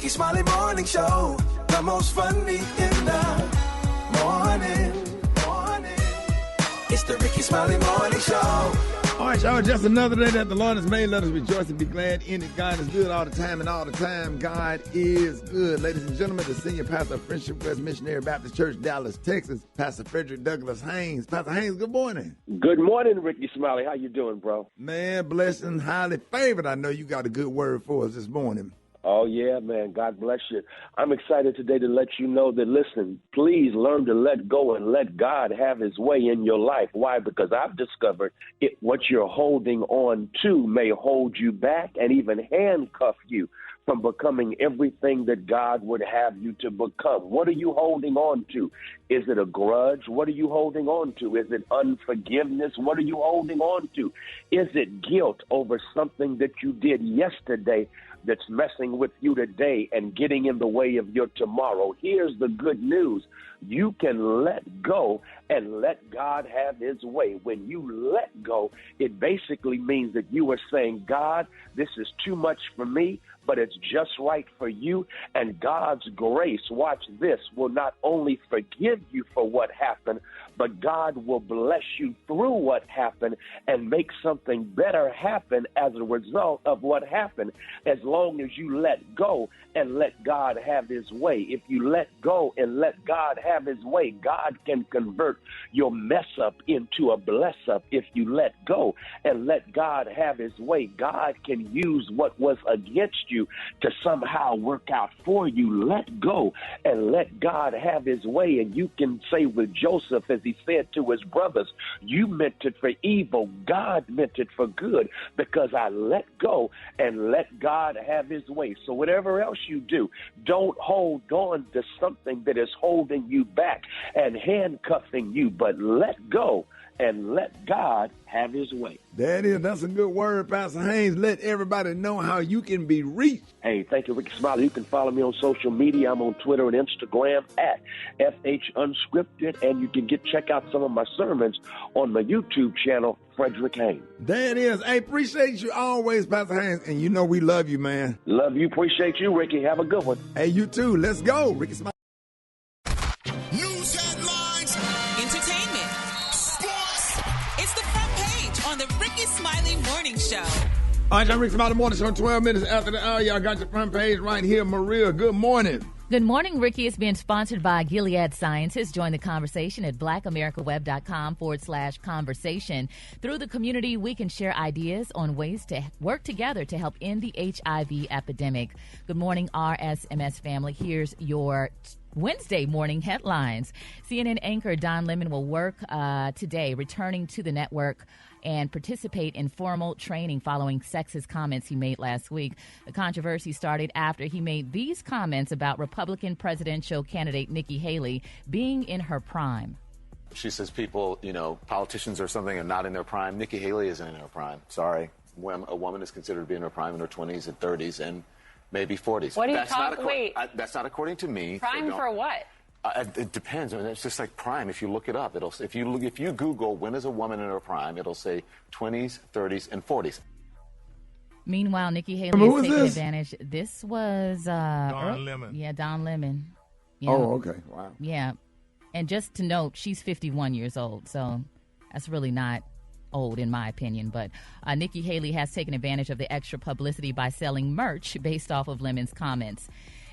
Rickey Smiley Morning Show. The most funny in the morning. It's the Rickey Smiley Morning Show. All right, y'all, just another day that the Lord has made. Let us rejoice and be glad in it. God is good all the time, and all the time, God is good. Ladies and gentlemen, the senior pastor of Friendship West Missionary Baptist Church, Dallas, Texas, Pastor Frederick Douglass Haynes. Pastor Haynes, good morning. Good morning, Rickey Smiley. How you doing, bro? Man, blessed and highly favored. I know you got a good word for us this morning. Oh, yeah, man. God bless you. I'm excited today to let you know that, listen, please learn to let go and let God have his way in your life. Why? Because I've discovered what you're holding on to may hold you back and even handcuff you from becoming everything that God would have you to become. What are you holding on to? Is it a grudge? What are you holding on to? Is it unforgiveness? What are you holding on to? Is it guilt over something that you did yesterday that's messing with you today and getting in the way of your tomorrow? Here's the good news. You can let go and let God have his way. When you let go, it basically means that you are saying, God, this is too much for me, but it's just right for you. And God's grace, watch this, will not only forgive you for what happened, but God will bless you through what happened and make something better happen as a result of what happened, as long as you let go and let God have his way. If you let go and let God have his way, God can convert your mess up into a bless up. If you let go and let God have his way, God can use what was against you to somehow work out for you. Let go and let God have his way. And you can say with Joseph, as he said to his brothers, you meant it for evil, God meant it for good, because I let go and let God have his way. So whatever else you do, don't hold on to something that is holding you back and handcuffing you, but let go and let God have his way. That's a good word, Pastor Haynes. Let everybody know how you can be reached. Hey, thank you, Rickey Smiley. You can follow me on social media. I'm on Twitter and Instagram at FH Unscripted, and you can check out some of my sermons on my YouTube channel, Frederick Haynes. There it is. Hey, appreciate you always, Pastor Haynes, and you know we love you, man. Love you. Appreciate you, Rickey. Have a good one. Hey, you too. Let's go, Rickey Smiley. News headlines, entertainment, sports. It's the front page on the Rickey Smiley Morning Show. All right, I'm Rickey Smiley Morning Show. 12 minutes after the hour, y'all got your front page right here. Maria, good morning. Good morning, Rickey. It's being sponsored by Gilead Sciences. Join the conversation at blackamericaweb.com/conversation. Through the community, we can share ideas on ways to work together to help end the HIV epidemic. Good morning, RSMS family. Here's your Wednesday morning headlines. CNN anchor Don Lemon will work today, returning to the network and participate in formal training following sexist comments he made last week. The controversy started after he made these comments about Republican presidential candidate Nikki Haley being in her prime. She says people, politicians or something are not in their prime. Nikki Haley isn't in her prime. Sorry. When a woman is considered to be in her prime in her 20s and 30s and maybe 40s. What are you talking? Wait. That's not according to me. Prime for what? It depends. I mean, it's just like prime. If you look it up, if you Google when is a woman in her prime, it'll say 20s, 30s, and 40s. Meanwhile, Nikki Haley is taking advantage. This was Don Lemon. Yeah, Don Lemon. Yeah. Oh, okay. Wow. Yeah. And just to note, she's 51 years old, so that's really not old in my opinion. But Nikki Haley has taken advantage of the extra publicity by selling merch based off of Lemon's comments.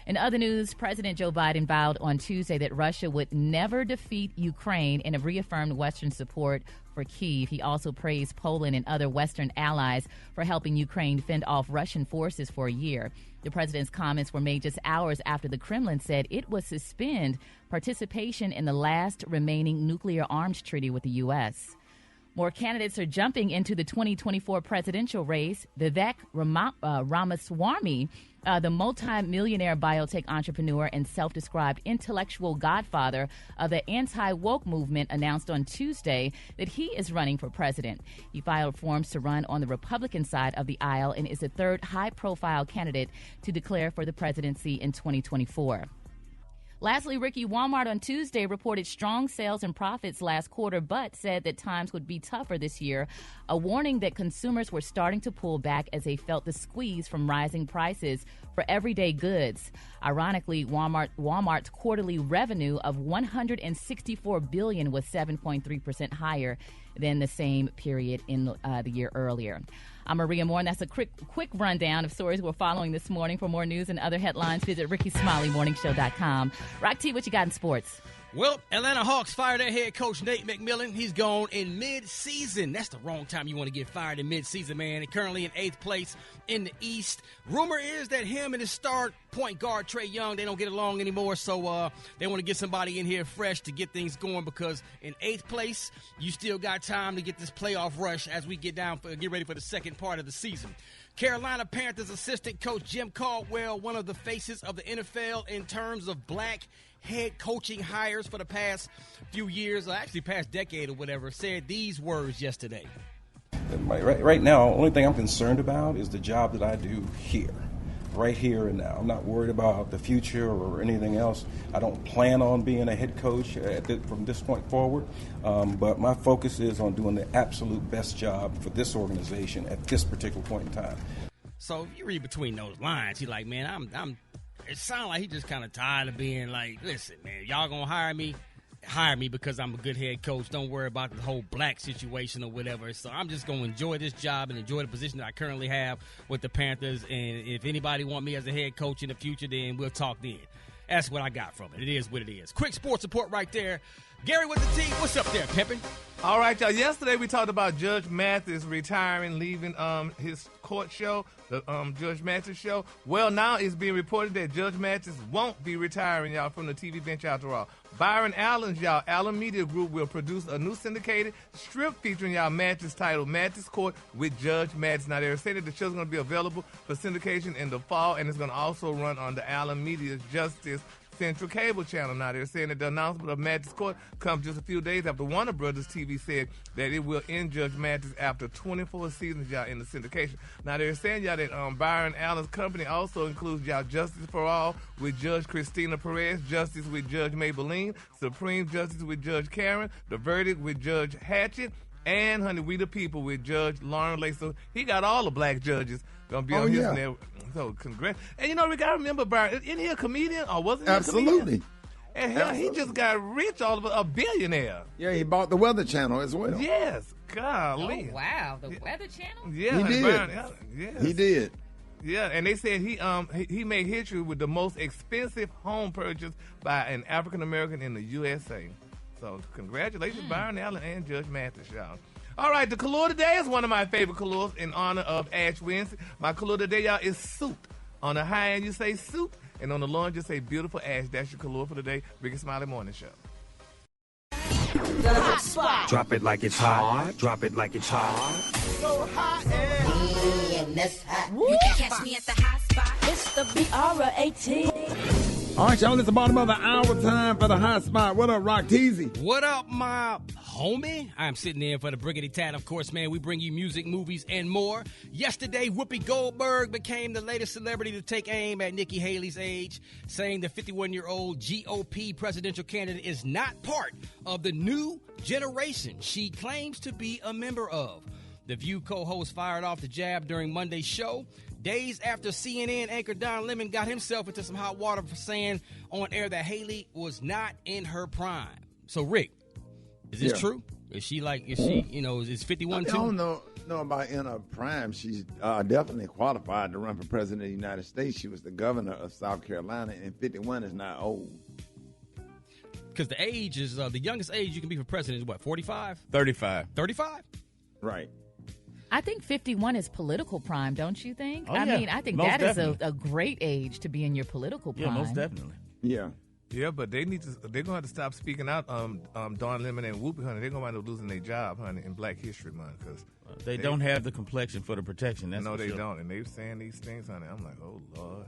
In other news, President Joe Biden vowed on Tuesday that Russia would never defeat Ukraine and reaffirmed Western support for Kyiv. He also praised Poland and other Western allies for helping Ukraine fend off Russian forces for a year. The president's comments were made just hours after the Kremlin said it would suspend participation in the last remaining nuclear arms treaty with the U.S. More candidates are jumping into the 2024 presidential race. Vivek Ramaswamy, the multi-millionaire biotech entrepreneur and self-described intellectual godfather of the anti-woke movement, announced on Tuesday that he is running for president. He filed forms to run on the Republican side of the aisle and is the third high-profile candidate to declare for the presidency in 2024. Lastly, Ricky, Walmart on Tuesday reported strong sales and profits last quarter, but said that times would be tougher this year, a warning that consumers were starting to pull back as they felt the squeeze from rising prices for everyday goods. Ironically, Walmart's quarterly revenue of $164 billion was 7.3% higher than the same period in the year earlier. I'm Maria Moore, and that's a quick rundown of stories we're following this morning. For more news and other headlines, visit RickySmileyMorningShow.com. Rock T, what you got in sports? Well, Atlanta Hawks fired their head coach, Nate McMillan. He's gone in mid-season. That's the wrong time you want to get fired in mid-season, man. And currently in 8th place in the East. Rumor is that him and his star point guard, Trae Young, they don't get along anymore. So they want to get somebody in here fresh to get things going, because in 8th place, you still got time to get this playoff rush as we get ready for the second part of the season. Carolina Panthers assistant coach Jim Caldwell, one of the faces of the NFL in terms of black head coaching hires for the past few years, or actually past decade or whatever, said these words yesterday. Right now, the only thing I'm concerned about is the job that I do here, right here and now. I'm not worried about the future or anything else. I don't plan on being a head coach from this point forward, but my focus is on doing the absolute best job for this organization at this particular point in time. So if you read between those lines, he's like, man, it sounds like he just kind of tired of being like, listen, man, y'all gonna hire me because I'm a good head coach. Don't worry about the whole black situation or whatever. So I'm just going to enjoy this job and enjoy the position that I currently have with the Panthers. And if anybody want me as a head coach in the future, then we'll talk then. That's what I got from it. It is what it is. Quick sports report right there. Gary with the team. What's up there, Pimpin'? All right, y'all. Yesterday we talked about Judge Mathis retiring, leaving his court show, the Judge Mathis show. Well, now it's being reported that Judge Mathis won't be retiring, y'all, from the TV bench after all. Byron Allen's, y'all, Allen Media Group will produce a new syndicated strip featuring y'all Mathis titled Mathis Court with Judge Mathis. Now, they're saying that the show's going to be available for syndication in the fall, and it's going to also run on the Allen Media's Justice Central Cable Channel. Now, they're saying that the announcement of Mathis Court comes just a few days after Warner Brothers TV said that it will end Judge Mathis after 24 seasons, y'all, in the syndication. Now, they're saying, y'all, that Byron Allen's company also includes, y'all, Justice for All with Judge Christina Perez, Justice with Judge Maybelline, Supreme Justice with Judge Karen, The Verdict with Judge Hatchett, and, honey, We the People with Judge Lauren Lake. So he got all the black judges going to be on his network. So congrats. And, we got to remember, Byron, isn't he a comedian or wasn't he a comedian? Absolutely. And hell, he just got rich, all of a billionaire. Yeah, he bought the Weather Channel as well. Yes. Golly. Oh, wow. The Weather Channel? Yeah. He did. Byron, yes. He did. Yeah, and they said he made history with the most expensive home purchase by an African-American in the USA. So congratulations, Byron Allen and Judge Mathis, y'all. All right, the color today is one of my favorite colors in honor of Ash Wednesday. My color today, y'all, is suit. On the high end, you say suit, and on the low end, you say beautiful ash. That's your color for today. Rickey Smiley Morning Show. The hot spot. Drop it like it's hot. Drop it like it's hot. So hot and that's hot. You can catch me at the hot spot. It's the BR18. All right, y'all, it's the bottom of the hour time for the hot spot. What up, Rock Teasy? What up, my homie? I'm sitting in for the Briggity Tat. Of course, man, we bring you music, movies, and more. Yesterday, Whoopi Goldberg became the latest celebrity to take aim at Nikki Haley's age, saying the 51-year-old GOP presidential candidate is not part of the new generation she claims to be a member of. The View co-host fired off the jab during Monday's show, days after CNN anchor Don Lemon got himself into some hot water for saying on air that Haley was not in her prime. So, Rick, is this true? Is she, is 51 too? I don't know about in her prime. She's definitely qualified to run for president of the United States. She was the governor of South Carolina, and 51 is not old. Because the age is, the youngest age you can be for president is what, 45? 35. 35? Right. I think 51 is political prime, don't you think? Oh, I yeah. mean, I think Most that definitely. is a great age to be in your political prime. Yeah, most definitely. Yeah. Yeah, but they're going to have to stop speaking out Don Lemon and Whoopi, honey. They're going to wind up losing their job, honey, in Black History Month. Cause they don't have the complexion for the protection. That's no, for they sure. don't. And they're saying these things, honey. I'm like, oh, Lord.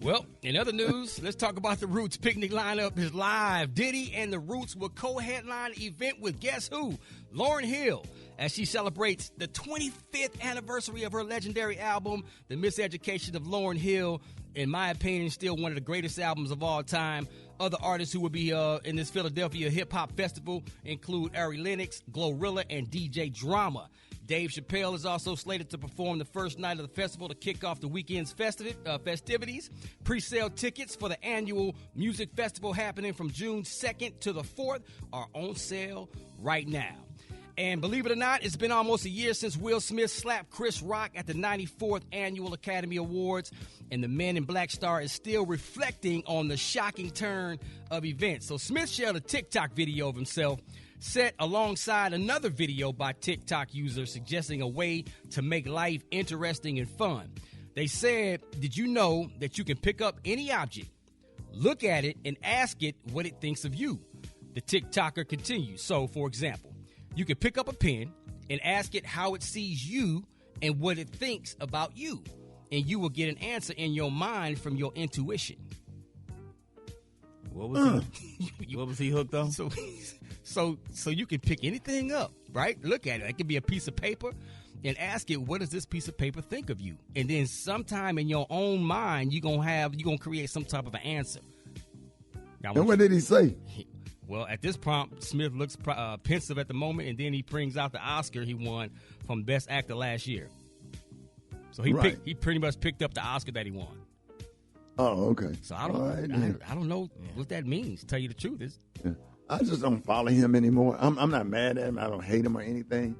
Well, in other news, let's talk about the Roots picnic lineup is live. Diddy and the Roots will co-headline event with guess who? Lauryn Hill, as she celebrates the 25th anniversary of her legendary album, The Miseducation of Lauryn Hill. In my opinion, still one of the greatest albums of all time. Other artists who will be in this Philadelphia hip-hop festival include Ari Lennox, Glorilla, and DJ Drama. Dave Chappelle is also slated to perform the first night of the festival to kick off the weekend's festivities. Pre-sale tickets for the annual music festival happening from June 2nd to the 4th are on sale right now. And believe it or not, it's been almost a year since Will Smith slapped Chris Rock at the 94th Annual Academy Awards, and the Men in Black star is still reflecting on the shocking turn of events. So Smith shared a TikTok video of himself set alongside another video by TikTok users suggesting a way to make life interesting and fun. They said, "Did you know that you can pick up any object, look at it, and ask it what it thinks of you?" The TikToker continues. So, for example, you can pick up a pen and ask it how it sees you and what it thinks about you, and you will get an answer in your mind from your intuition. What was what was he hooked on? So you can pick anything up, right? Look at it. It could be a piece of paper and ask it, what does this piece of paper think of you? And then sometime in your own mind, you're gonna create some type of an answer. And what did he say? Well, at this prompt, Smith looks pensive at the moment, and then he brings out the Oscar he won from Best Actor last year. So he pretty much picked up the Oscar that he won. Oh, okay. So I don't know what that means. To tell you the truth, I just don't follow him anymore. I'm not mad at him. I don't hate him or anything.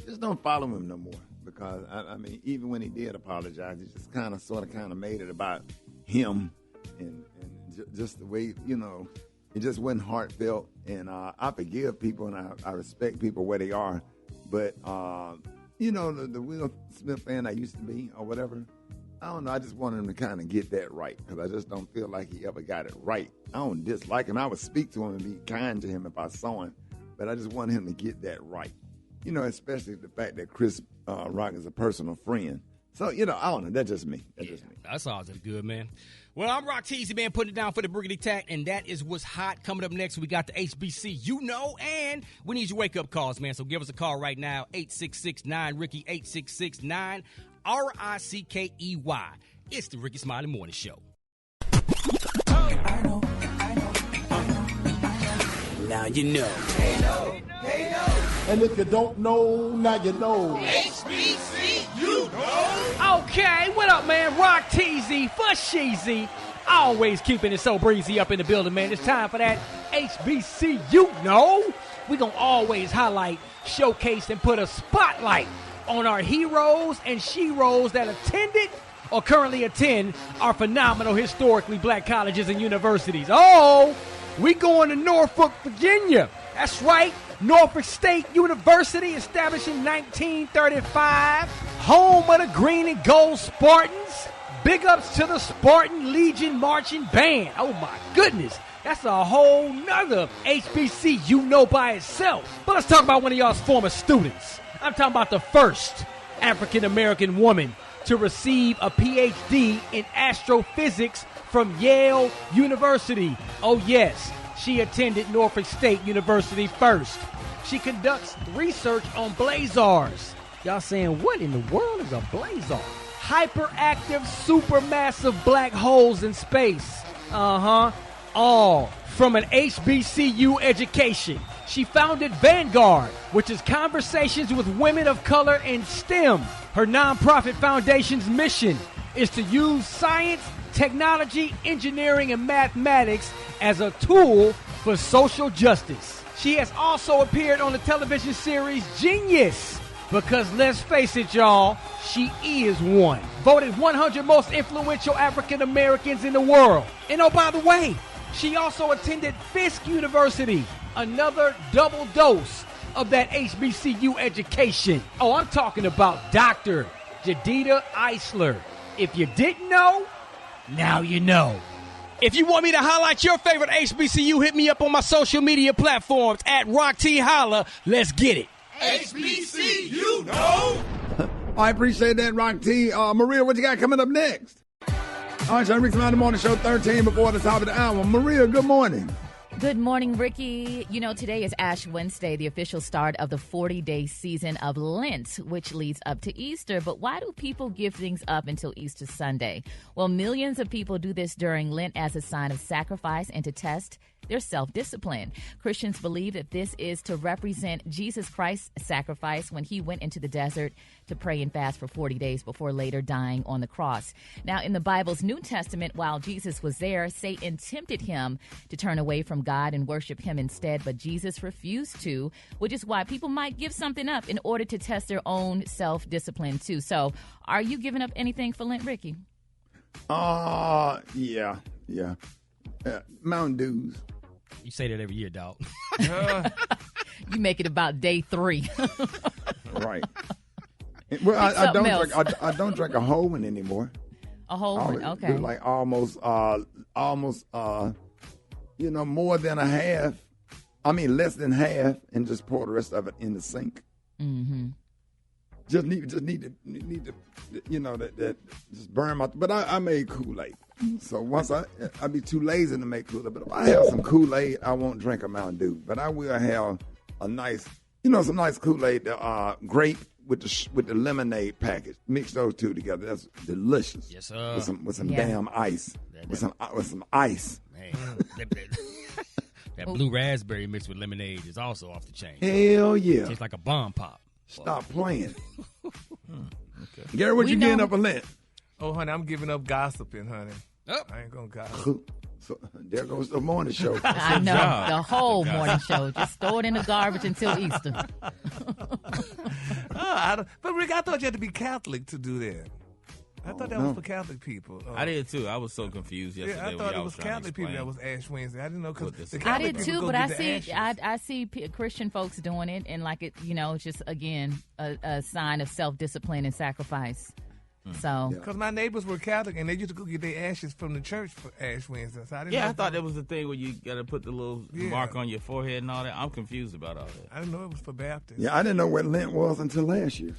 Just don't follow him no more because I mean, even when he did apologize, he just kind of made it about him and just the way it just wasn't heartfelt. And I forgive people and I respect people where they are, but the Will Smith fan I used to be or whatever. I don't know. I just want him to kind of get that right because I just don't feel like he ever got it right. I don't dislike him. I would speak to him and be kind to him if I saw him, but I just want him to get that right. Especially the fact that Chris Rock is a personal friend. So, I don't know. That's just me. That's all just good, man. Well, I'm Rock Teasy, man, putting it down for the Briggity Tack, and that is what's hot. Coming up next, we got the HBCU, and we need your wake-up calls, man. So give us a call right now, 866-9-RICKY, 866-9-RICKEY. It's the Rickey Smiley Morning Show. Now you know. And if you don't know, now you know. HBCU, Okay, what up, man? Rock Teasy for Sheezy. Always keeping it so breezy up in the building, man. It's time for that HBCU. We're going to always highlight, showcase, and put a spotlight on our heroes and sheroes that attended or currently attend our phenomenal historically black colleges and universities. Oh, we going to Norfolk, Virginia. That's right. Norfolk State University, established in 1935, home of the green and gold Spartans. Big ups to the Spartan Legion Marching Band. Oh my goodness, that's a whole nother HBCU by itself. But let's talk about one of y'all's former students. I'm talking about the first African-American woman to receive a PhD in astrophysics from Yale University. Oh yes, she attended Norfolk State University first. She conducts research on blazars. Y'all saying, what in the world is a blazar? Hyperactive, supermassive black holes in space. All from an HBCU education. She founded Vanguard, which is conversations with women of color in STEM. Her nonprofit foundation's mission is to use science, technology, engineering, and mathematics as a tool for social justice. She has also appeared on the television series Genius, because let's face it, y'all, she is one. Voted 100 most influential African Americans in the world. And oh, by the way, she also attended Fisk University, another double dose of that HBCU education. Oh, I'm talking about Dr. Jadita Eisler. If you didn't know, now you know. If you want me to highlight your favorite HBCU, hit me up on my social media platforms at Rock T Holla. Let's get it. HBCU, I appreciate that, Rock T. Maria, what you got coming up next? All right, so Rickey Smiley Morning Show 13 before the top of the hour. Maria, good morning. Good morning, Ricky. You know, today is Ash Wednesday, the official start of the 40-day season of Lent, which leads up to Easter. But why do people give things up until Easter Sunday? Well, millions of people do this during Lent as a sign of sacrifice and to test their self-discipline. Christians believe that this is to represent Jesus Christ's sacrifice when he went into the desert to pray and fast for 40 days before later dying on the cross. Now, in the Bible's New Testament, while Jesus was there, Satan tempted him to turn away from God and worship him instead, but Jesus refused to, which is why people might give something up in order to test their own self-discipline too. So, are you giving up anything for Lent, Ricky? Yeah. Mountain Dews. You say that every year, dog. You make it about day 3. Right. Well, I don't drink a whole one anymore. A whole one, okay. Do like almost, more than a half. I mean, less than half, and just pour the rest of it in the sink. Mm-hmm. Just need to, that just burn my. But I made Kool-Aid. So once I'd be too lazy to make Kool-Aid. But if I have some Kool-Aid, I won't drink a Mountain Dew. But I will have a nice, some nice Kool-Aid, grape with the lemonade package. Mix those two together. That's delicious. Yes, sir. With some damn ice. With some ice. Man, that blue raspberry mixed with lemonade is also off the chain. Hell yeah. Tastes like a bomb pop. Stop playing. Okay. Gary, what you getting up for Lent? Oh, honey, I'm giving up gossiping, honey. Oh. I ain't going to gossip. So there goes the morning show. I know, the whole morning show. Just throw it in the garbage until Easter. But Rick, I thought you had to be Catholic to do that. I thought that was for Catholic people. I did too. I was so confused yesterday. Yeah, I thought it was Catholic people that was Ash Wednesday. I didn't know because I did too, but I see Christian folks doing it, and like it, just again a sign of self-discipline and sacrifice. So, because my neighbors were Catholic and they used to go get their ashes from the church for Ash Wednesday. So I thought that was the thing where you got to put the little mark on your forehead and all that. I'm confused about all that. I didn't know it was for Baptists. Yeah, I didn't know what Lent was until last year.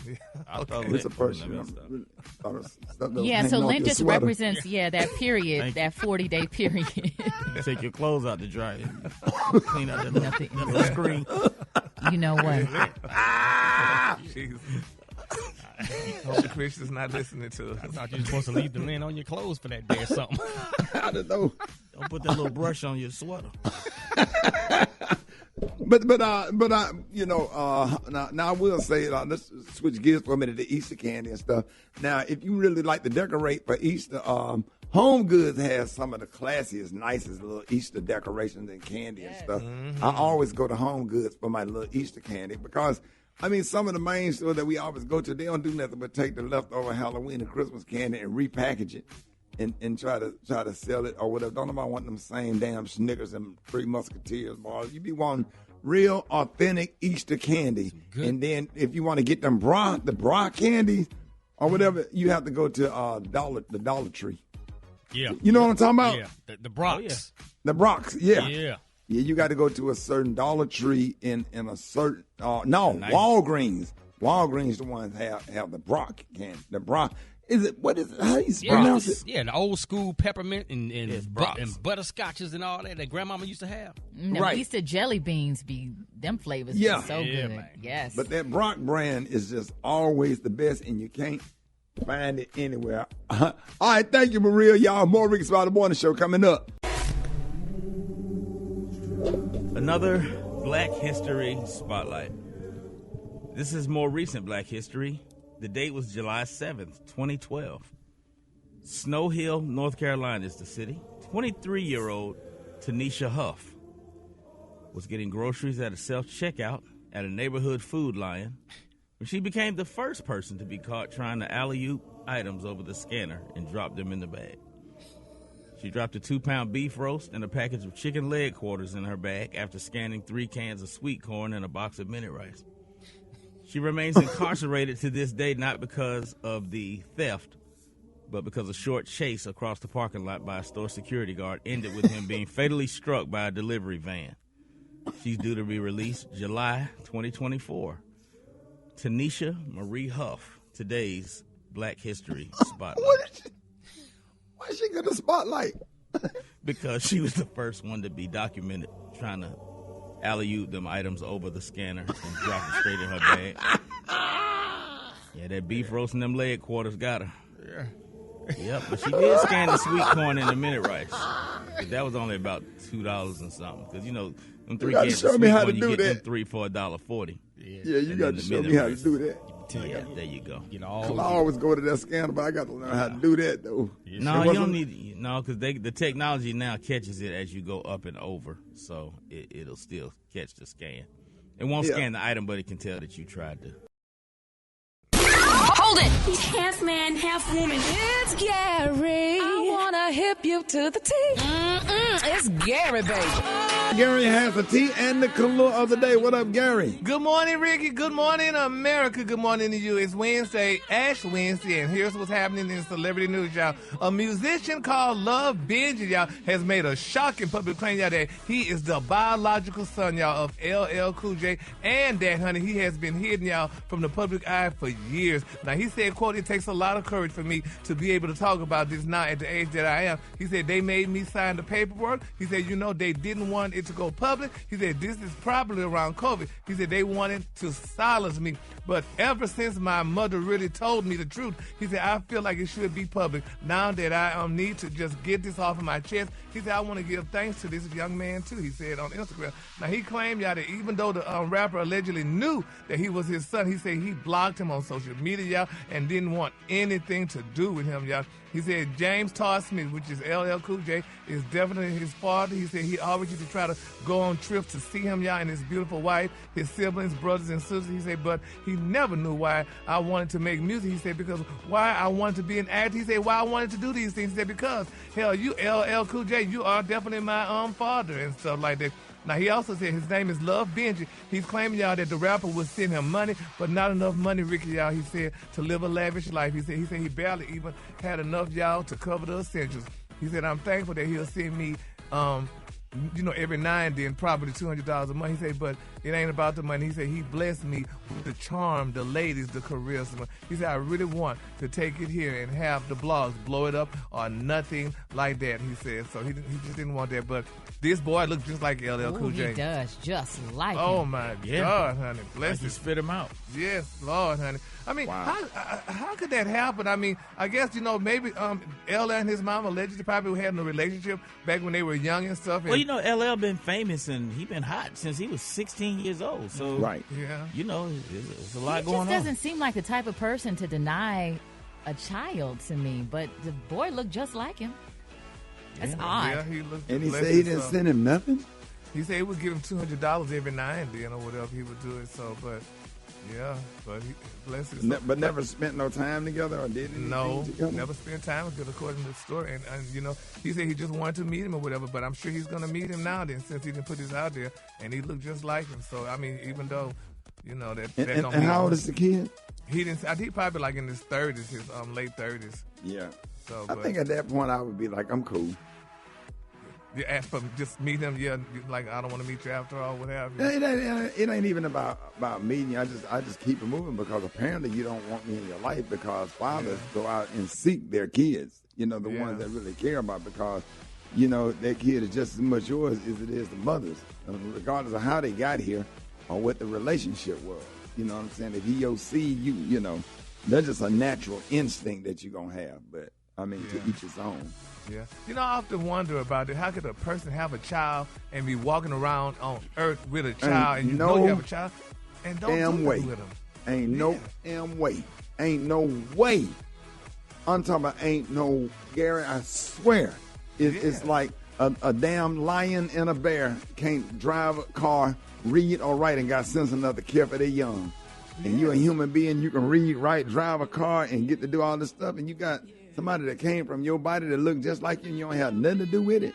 It's the first year. So Lent just represents that period, that 40-day period. You take your clothes out to dry and clean out the screen. You know what? Jesus. Hope the Christian's not listening to us. I thought you were supposed to leave the lint on your clothes for that day or something. I don't know. Don't put that little brush on your sweater. But now I will say, let's switch gears for a minute to Easter candy and stuff. Now, if you really like to decorate for Easter, Home Goods has some of the classiest, nicest little Easter decorations and candy and stuff. Mm-hmm. I always go to Home Goods for my little Easter candy because, some of the main stores that we always go to, they don't do nothing but take the leftover Halloween and Christmas candy and repackage it and try to sell it or whatever. Don't nobody want them same damn Snickers and Three Musketeers bars. You be wanting real, authentic Easter candy. And then if you want to get them the bra candies or whatever, you have to go to the Dollar Tree. Yeah. You know what I'm talking about? Yeah. The Brox. Oh, yeah. The Brox, yeah. Yeah. Yeah, you got to go to a certain Dollar Tree in a certain Nice. Walgreens. Walgreens the ones have the Brock candy. The Brock. What is it? How do you pronounce it? Yeah, the old school peppermint and butterscotches and all that grandmama used to have. Right. Easter jelly beans them flavors be so good. Man. Yes. But that Brock brand is just always the best, and you can't find it anywhere. All right, thank you, Maria. Y'all, more Rickey Smiley Morning Show coming up. Another Black History Spotlight. This is more recent Black History. The date was July 7th, 2012. Snow Hill, North Carolina is the city. 23-year-old Tanisha Huff was getting groceries at a self-checkout at a neighborhood Food Lion when she became the first person to be caught trying to alley-oop items over the scanner and drop them in the bag. She dropped a 2-pound beef roast and a package of chicken leg quarters in her bag after scanning 3 cans of sweet corn and a box of minute rice. She remains incarcerated to this day, not because of the theft, but because a short chase across the parking lot by a store security guard ended with him being fatally struck by a delivery van. She's due to be released July 2024. Tanisha Marie Huff, today's Black History Spotlight. Why she got a spotlight? because she was the first one to be documented trying to alley-oop them items over the scanner and drop it straight in her bag. Yeah, that beef roast and them leg quarters got her. Yeah. Yep, but she did scan the sweet corn and the minute rice. But that was only about $2 and something. Because, them 3 cans of sweet corn, you get them 3 for $1.40. Yeah, you got to show me how to do that. Yeah, there you go. I always go to that scanner, but I got to learn how to do that, though. No, you don't need, because the technology now catches it as you go up and over. So it'll still catch the scan. It won't scan the item, but it can tell that you tried to. Hold it! He's half man, half woman. It's Gary. I wanna hip you to the T. It's Gary, baby. Gary has the tea and the color of the day. What up, Gary? Good morning, Ricky. Good morning, America. Good morning to you. It's Wednesday, Ash Wednesday, and here's what's happening in celebrity news, y'all. A musician called Love Benji, y'all, has made a shocking public claim, y'all, that he is the biological son, y'all, of LL Cool J, and that, honey, he has been hidden, y'all, from the public eye for years. Now, he said, quote, "It takes a lot of courage for me to be able to talk about this now at the age that I am." He said, "They made me sign the paperwork." He said, they didn't want it to go public. He said, "This is probably around COVID." He said, "They wanted to silence me. But ever since my mother really told me the truth," he said, "I feel like it should be public. Now that I need to just get this off of my chest," he said, "I want to give thanks to this young man, too," he said on Instagram. Now, he claimed, y'all, that even though the rapper allegedly knew that he was his son, he said he blocked him on social media, y'all, and didn't want anything to do with him, y'all. He said James Todd Smith, which is LL Cool J, is definitely his father. He said he always used to try to go on trips to see him, y'all, and his beautiful wife, his siblings, brothers, and sisters. He said, but he never knew why I wanted to make music. He said, because why I wanted to be an actor. He said, why I wanted to do these things. He said, because, hell, you LL Cool J, you are definitely my father and stuff like that. Now, he also said his name is Love Benji. He's claiming, y'all, that the rapper would send him money, but not enough money, Ricky, y'all, he said, to live a lavish life. He said he barely even had enough, y'all, to cover the essentials. He said, I'm thankful that he'll send me, every now and then, probably $200 a month. He said, but it ain't about the money. He said he blessed me with the charm, the ladies, the charisma. He said, I really want to take it here and have the blogs blow it up or nothing like that, he said. So he just didn't want that. But this boy looks just like LL Cool J. He does, just like him. Oh, my God, honey. Bless him. Spit him out. Yes, Lord, honey. I mean, wow. How could that happen? I mean, I guess, maybe LL and his mom allegedly probably had a relationship back when they were young and stuff. And, well, LL been famous and he been hot since he was 16 years old. So, right. Yeah. There's a lot going on. He just doesn't seem like the type of person to deny a child to me, but the boy looked just like him. That's odd. Yeah, he looked. And he said he didn't send him nothing? He said he would give him $200 every now and then or whatever he would do it. So, but he bless his soul. But never spent no time together or did anything together? Never spent time together, according to the story. And he said he just wanted to meet him or whatever, but I'm sure he's going to meet him now then since he didn't put this out there. And he looked just like him. So, I mean, even though, that and don't mean how old is the kid? He didn't. I think probably like in his 30s, his late 30s. Yeah. So, I think at that point I would be like, I'm cool. You ask for just meet him, like I don't want to meet you after all, what have you. It ain't even about meeting you. I just keep it moving because apparently you don't want me in your life because fathers go out and seek their kids, the ones that really care about because, that kid is just as much yours as it is the mother's, regardless of how they got here or what the relationship was. You know what I'm saying? If he your seed, that's just a natural instinct that you're going to have. But, to each his own. Yeah. I often wonder about it. How could a person have a child and be walking around on earth with a child and you know you have a child and don't do nothing with him? Ain't no damn way. Ain't no way. I'm talking about ain't no, Gary, I swear. It's like a damn lion and a bear can't drive a car, read or write, and got sense enough to care for their young. And you're a human being, you can read, write, drive a car, and get to do all this stuff, and you got somebody that came from your body that looked just like you and you don't have nothing to do with it.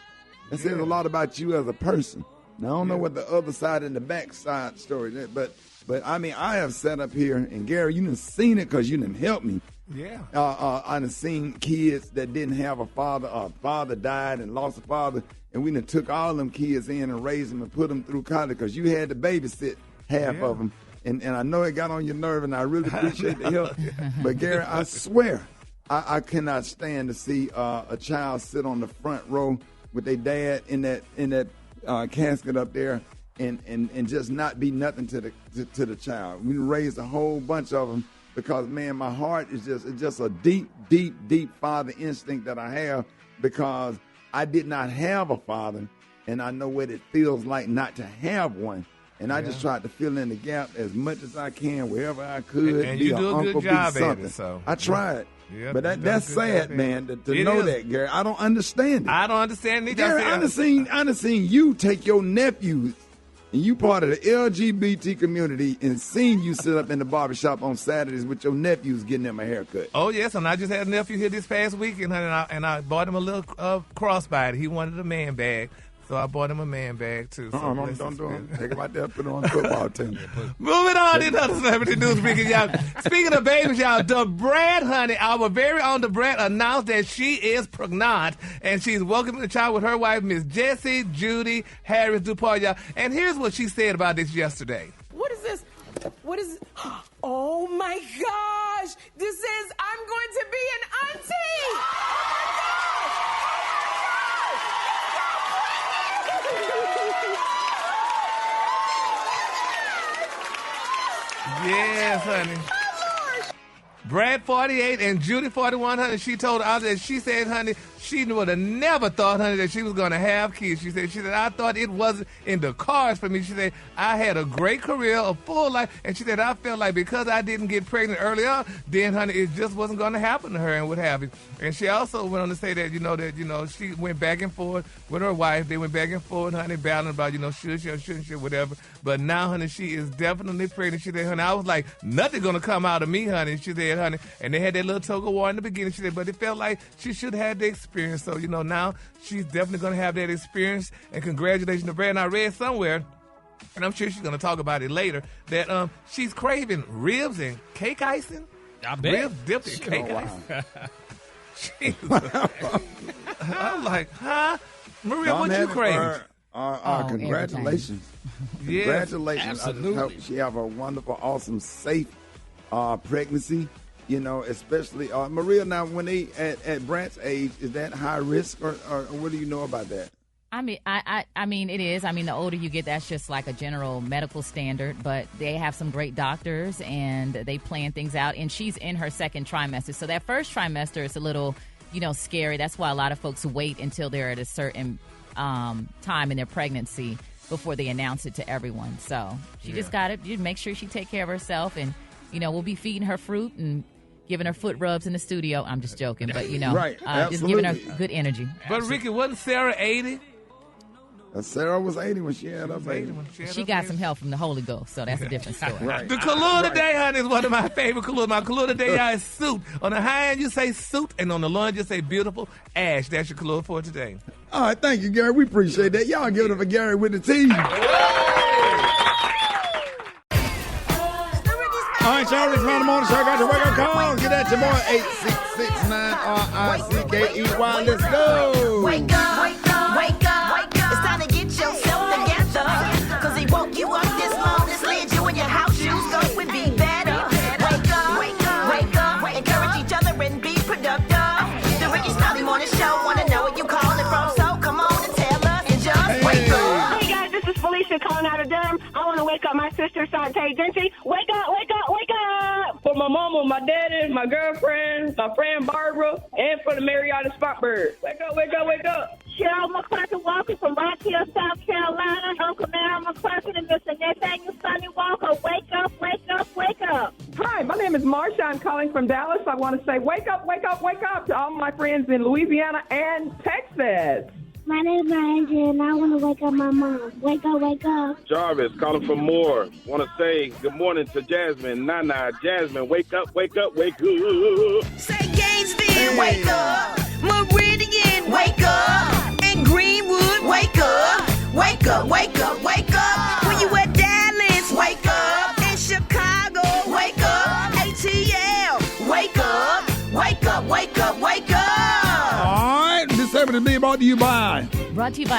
That says a lot about you as a person. Now, I don't know what the other side and the back side story is, but I have sat up here, and Gary, you done seen it because you done helped me. Yeah. I done seen kids that didn't have a father, or a father died and lost a father, and we done took all them kids in and raised them and put them through college because you had to babysit half of them. And I know it got on your nerve, and I really appreciate the help. But, Gary, I swear, I cannot stand to see a child sit on the front row with their dad in that casket up there and just not be nothing to the child. We raised a whole bunch of them because, man, my heart is just a deep, deep, deep father instinct that I have because I did not have a father, and I know what it feels like not to have one. And I just tried to fill in the gap as much as I can, wherever I could. And be you do an a uncle, good job be something. at it. So I tried. Yeah, but that's sad, man, to know that, Gary. I don't understand it. I don't understand it. Gary, I done seen you take your nephews, and you part of the LGBT community, and seen you sit up in the barbershop on Saturdays with your nephews getting them a haircut. Oh, yes, and I just had a nephew here this past weekend, and I bought him a little crossbody. He wanted a man bag. So I bought him a man bag, too. So Don't do it. Take him out there, put him on the football team. Moving on into other celebrity news, Ricky, y'all. Speaking of babies, y'all, the Brad, honey, our very own the Brad announced that she is pregnant, and she's welcoming the child with her wife, Miss Jessie Judy Harris DuPont, y'all. And here's what she said about this yesterday. What is this? What is... Oh, my gosh. This is... I'm going to be an auntie. Yes, honey. Brad 48 and Judy 41, honey, she told us that she said, honey, she would have never thought, honey, that she was going to have kids. She said, I thought it wasn't in the cards for me. She said, I had a great career, a full life. And she said, I felt like because I didn't get pregnant early on, then, honey, it just wasn't going to happen to her and what have you. And she also went on to say that, she went back and forth with her wife. They went back and forth, honey, battling about, should she or shouldn't she, whatever. But now, honey, she is definitely pregnant. She said, honey, I was like, nothing going to come out of me, honey. She said, honey, and they had that little tug of war in the beginning. She said, but it felt like she should have had the experience. So, now she's definitely going to have that experience. And congratulations to Brad. And I read somewhere, and I'm sure she's going to talk about it later, that she's craving ribs and cake icing. I bet. Ribs dipped in cake icing. I'm like, huh? Maria, what you crave? Congratulations. Yes, congratulations. Absolutely. I hope she have a wonderful, awesome, safe pregnancy. Especially Maria. Now, when they at Brant's age, is that high risk, or what do you know about that? I mean, it is. I mean, the older you get, that's just like a general medical standard. But they have some great doctors, and they plan things out. And she's in her second trimester, so that first trimester is a little, scary. That's why a lot of folks wait until they're at a certain time in their pregnancy before they announce it to everyone. So she just got to make sure she take care of herself, and we'll be feeding her fruit and giving her foot rubs in the studio. I'm just joking, but right, just giving her good energy. But Ricky, wasn't Sarah 80? Sarah was 80 when she had us 80. She got some help from the Holy Ghost, so that's a different story. Right. The Kahlua today, honey, is one of my favorite Kahlua. My Kahlua today, y'all, is suit. On the high end, you say suit, and on the low end, you say beautiful ash. That's your Kahlua for today. All right, thank you, Gary. We appreciate that. Y'all give it up for Gary with the T. All right, y'all, Rickey Smiley Morning Show. I got your wake-up call. Get at your boy, 866-9-RICKEY. Let's go. Wake up, wake up, wake up. It's time to get yourself together. Cause he woke you up this morning, slid you in your house shoes, so it would be better. Wake up, wake up, wake up. Encourage each other and be productive. The Rickey Smiley Morning Show. Wanna know where you calling from, so come on and tell us and just wake up. Hey guys, this is Felicia calling out of Durham. I want to wake up my sister, Shantae Gentry. Wake up, wake up, wake up! For my mama, my daddy, my girlfriend, my friend Barbara, and for the Marietta Spotbird. Wake up, wake up, wake up! Cheryl McClurkin Walker from Rock Hill, South Carolina. Uncle Merrill McClurkin and Mr. Nathaniel Sonny Walker. Wake up, wake up, wake up! Hi, my name is Marsha. I'm calling from Dallas. I want to say wake up, wake up, wake up to all my friends in Louisiana and Texas. My name is Angela, and I want to wake up my mom. Wake up, wake up. Jarvis, calling from Moore. Want to say good morning to Jasmine. Nana, Jasmine, wake up, wake up, wake up. Say Gainesville, wake up. Meridian, wake up. And Greenwood, wake up. Wake up, wake up, wake up. When you at Dallas, wake up. In Chicago, wake up. ATL, wake up. Wake up, wake up, wake up. This segment is brought to you by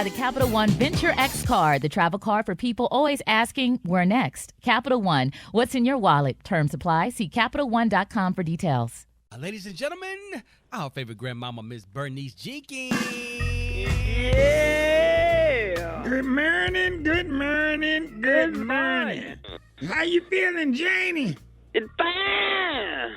the Capital One Venture X card, the travel card for people always asking, where next? Capital One, what's in your wallet? Terms apply. See CapitalOne.com for details. Ladies and gentlemen, our favorite grandmama, Miss Bernice Jenkins. Yeah. Good morning, good morning, good morning. How you feeling, Janie? It's fine.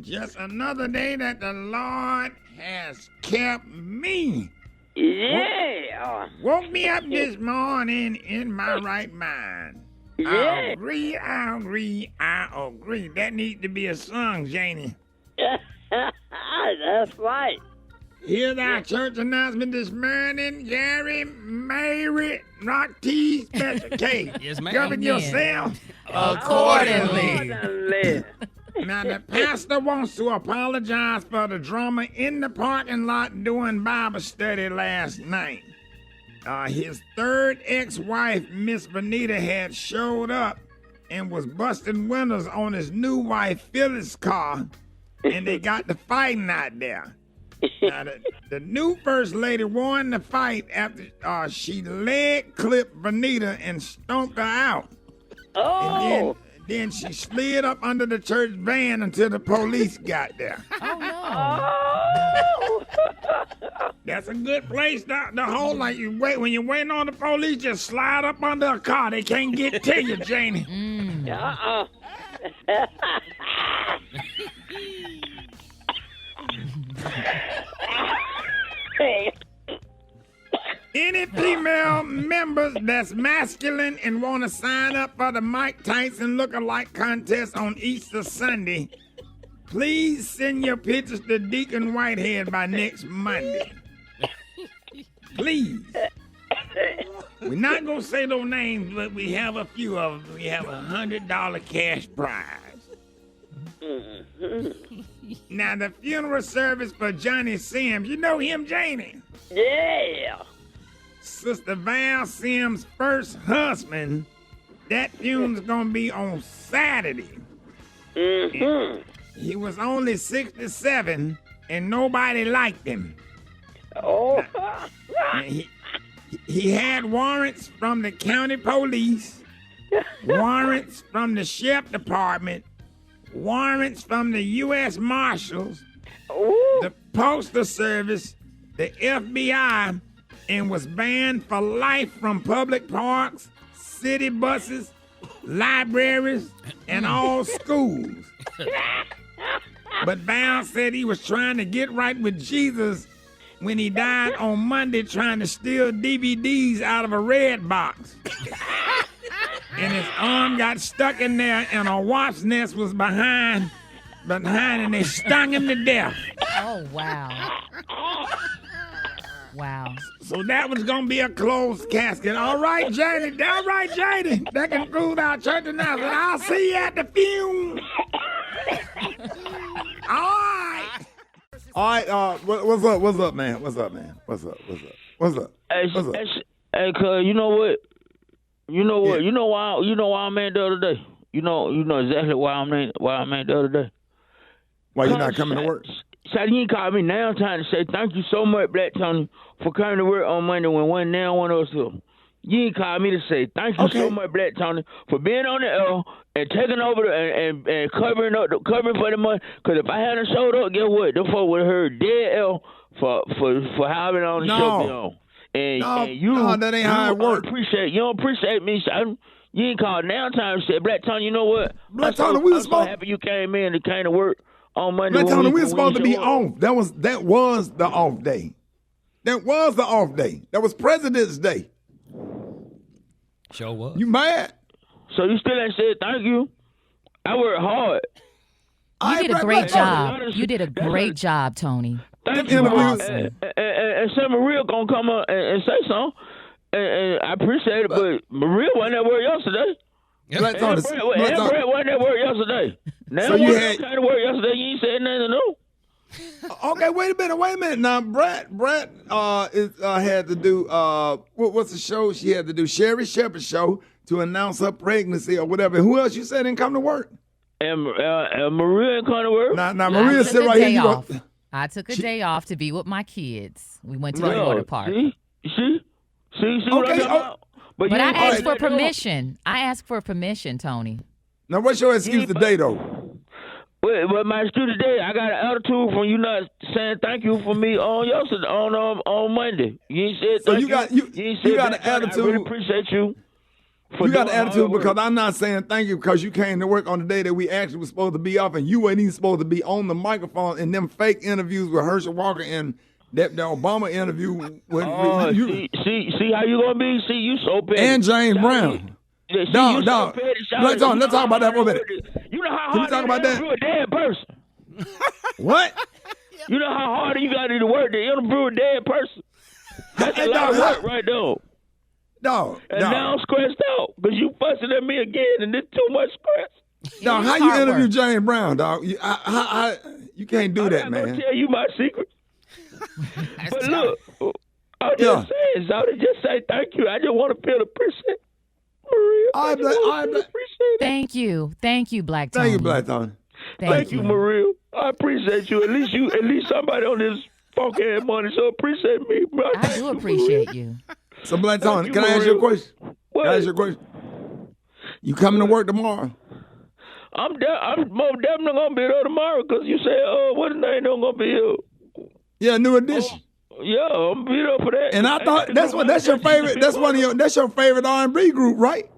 Just another day that the Lord has kept me. Yeah. Woke me up this morning in my right mind. Yeah. I agree. That needs to be a song, Janie. That's right. Here's our church announcement this morning. Gary, Mary, Rock T, Special K. Yes, ma'am. Govern yourself accordingly. Now, the pastor wants to apologize for the drama in the parking lot doing Bible study last night. His third ex-wife, Miss Benita, had showed up and was busting windows on his new wife, Phyllis' car, and they got to fighting out there. Now, the new first lady won the fight after she leg clipped Benita and stomped her out. Oh! And then she slid up under the church van until the police got there. Oh, no. Oh! That's a good place to hold. Like when you're waiting on the police, just slide up under a car. They can't get to you, Janie. Any female members that's masculine and want to sign up for the Mike Tyson look-alike contest on Easter Sunday, please send your pictures to Deacon Whitehead by next Monday. Please. We're not going to say those names, but we have a few of them. We have a $100 cash prize. Now, the funeral service for Johnny Sims, you know him, Janie? Yeah. Sister Val Sims' first husband, that funeral's going to be on Saturday. Mm-hmm. He was only 67, and nobody liked him. Oh. He had warrants from the county police, warrants from the sheriff department, warrants from the U.S. Marshals, the Postal Service, the FBI, and was banned for life from public parks, city buses, libraries, and all schools. But Val said he was trying to get right with Jesus when he died on Monday trying to steal DVDs out of a red box. And his arm got stuck in there and a wasp's nest was behind and they stung him to death. Oh, wow. Wow. So that was going to be a closed casket. All right, Janie. That concludes our church announcement. I'll see you at the funeral. All right, what's up, man? What's up? Hey, cuz, you know what? You know why I'm in the other day? You know exactly why I'm in the other day. Why you not coming to work? Shadi called me now trying to say thank you so much, Black Tony, for coming to work on Monday when one now one else up. You ain't called me to say thank you so much, Black Tony, for being on the air and taking over and covering for the month. Because if I hadn't showed up, guess what? Them folks would have heard dead L for having on the show be on. And you, that ain't how it works. You don't appreciate me, Shadi. You ain't called now time and said, Black Tony, you know what? Black Tony, we was so happy you came in and came to work on Monday. Black Tony, we were supposed to be off. That was the off day. That was the off day. That was President's Day. Sure was. You mad? So you still ain't said thank you? I worked hard. You did a great job. You did a great job, Tony. Thank you. Awesome. And so Maria gonna come up and say something. And I appreciate it, but Maria wasn't at work yesterday. Black Tony, Brett wasn't at work yesterday. Now so you had kind of work yesterday. You ain't said nothing new. Okay, wait a minute. Now, Brett had to do what's the show she had to do? Sherry Shepherd's show to announce her pregnancy or whatever. Who else you said didn't come to work? And Maria didn't come to work. Now Maria said right here. I took a day off to be with my kids. We went to the water park. See what I'm talking about? But I asked for permission. I asked for permission, Tony. Now, what's your excuse today, though? But my excuse today, I got an attitude from you not saying thank you for me on yesterday on Monday. You ain't said So thank you got an attitude. I really appreciate you. You got an attitude because I'm not saying thank you because you came to work on the day that we actually was supposed to be off, and you ain't even supposed to be on the microphone in them fake interviews with Herschel Walker and that Obama interview. See how you gonna be? See, you so petty. And James Brown. Let's talk about that for a minute. You know how Can we hard talk about that? interview a dead person. What? You know how hard you got to work to interview a dead person. That's a lot of work right there. No. Now I'm scratched out because you fussing at me again, and it's too much stress. Dog, how you interview James Brown, dog? You can't do that, man. I'm gonna tell you my secret. But look, I just saying, Zoldy, just say thank you. I just want to feel appreciated. Maria, Thank you, Black Tony. Thank you, Black Tony. Thank you, Maria. I appreciate you. At least somebody on this funky ass morning show appreciate me. Bro. I do appreciate you. So, Black Tony, can I ask you a question? What? Can I ask you a question? You coming to work tomorrow? I'm most definitely gonna be there tomorrow because you said, what's his name? Don't gonna be here. Yeah, New Edition. Yeah, I'm gonna be there for that. And I thought that's your favorite. That's your favorite R&B group, right?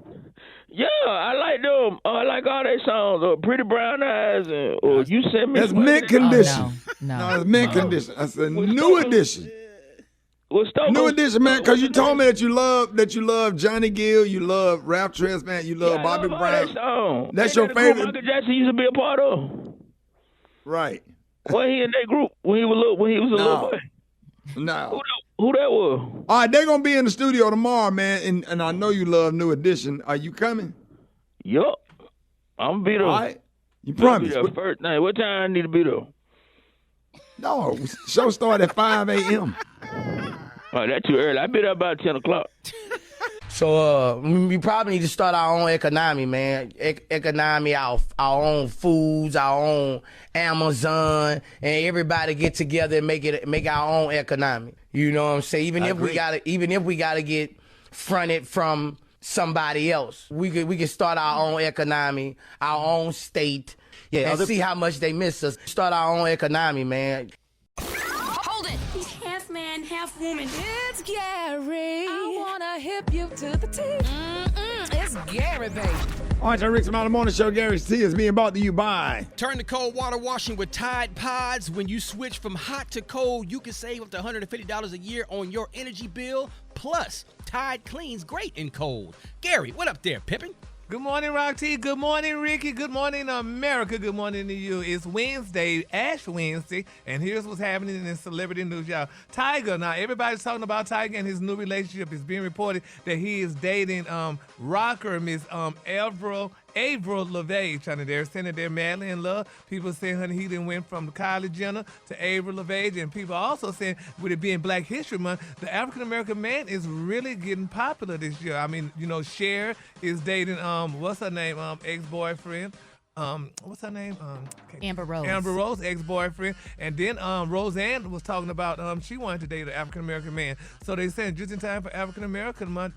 Yeah, I like them. I like all their songs. Pretty Brown Eyes and You Sent Me. That's Mint Condition. Oh, no, it's Mint Condition. That's a New Edition. New Edition, man, because you told me that you love Johnny Gill, you love Ralph Tresvant, you love Bobby Brown. That's your favorite. Michael Jackson used to be a part of. Right. When he in that group when he was a little boy. No. Who that was? All right, they're gonna be in the studio tomorrow, man, and I know you love New Edition. Are you coming? Yup. I'm gonna be there. All right. You promise? First night. What time I need to be there? No, show start at 5 a.m. Oh, that's too early. I'll be there about 10 o'clock. So we probably need to start our own economy, man. Economy, our own foods, our own Amazon, and everybody get together and make our own economy. You know what I'm saying? Even if we gotta get fronted from somebody else, we could start our own economy, our own state. Yeah, and see how much they miss us. Start our own economy, man. Hold it. Half man, half woman. It's Gary. I wanna hip you to the T. It's Gary, baby. All right, Rickey Smiley Morning Show. Gary's Tea is being brought to you by. Turn to cold water washing with Tide Pods. When you switch from hot to cold, you can save up to $150 a year on your energy bill. Plus, Tide cleans great in cold. Gary, what up there, Pippin? Good morning, Rock T. Good morning, Ricky. Good morning, America. Good morning to you. It's Wednesday, Ash Wednesday, and here's what's happening in celebrity news, y'all. Tiger, now everybody's talking about Tiger and his new relationship. It's being reported that he is dating rocker Miss Avril Lavigne. They're saying that they're madly in love. People saying, honey, he done went from Kylie Jenner to Avril Lavigne, and people also saying, with it being Black History Month, the African American man is really getting popular this year. I mean, Cher is dating what's her name? Ex-boyfriend. What's her name? Amber Rose. Amber Rose, ex-boyfriend. And then Roseanne was talking about she wanted to date an African-American man. So they saying just in time for African-American month,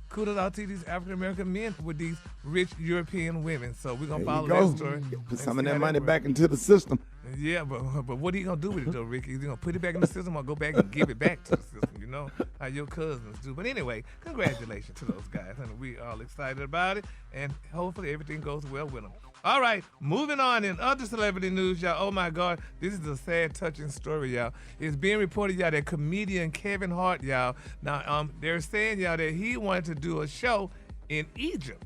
kudos out to these African-American men with these rich European women. So we're going to follow that story. Put some of that money back into the system. Yeah, but what are you going to do with it, though, Ricky? Is he going to put it back in the system or go back and give it back to the system, how your cousins do? But anyway, congratulations to those guys. And we all excited about it, and hopefully everything goes well with them. All right, moving on in other celebrity news, y'all. Oh, my God, this is a sad, touching story, y'all. It's being reported, y'all, that comedian Kevin Hart, y'all, now they're saying, y'all, that he wanted to do a show in Egypt.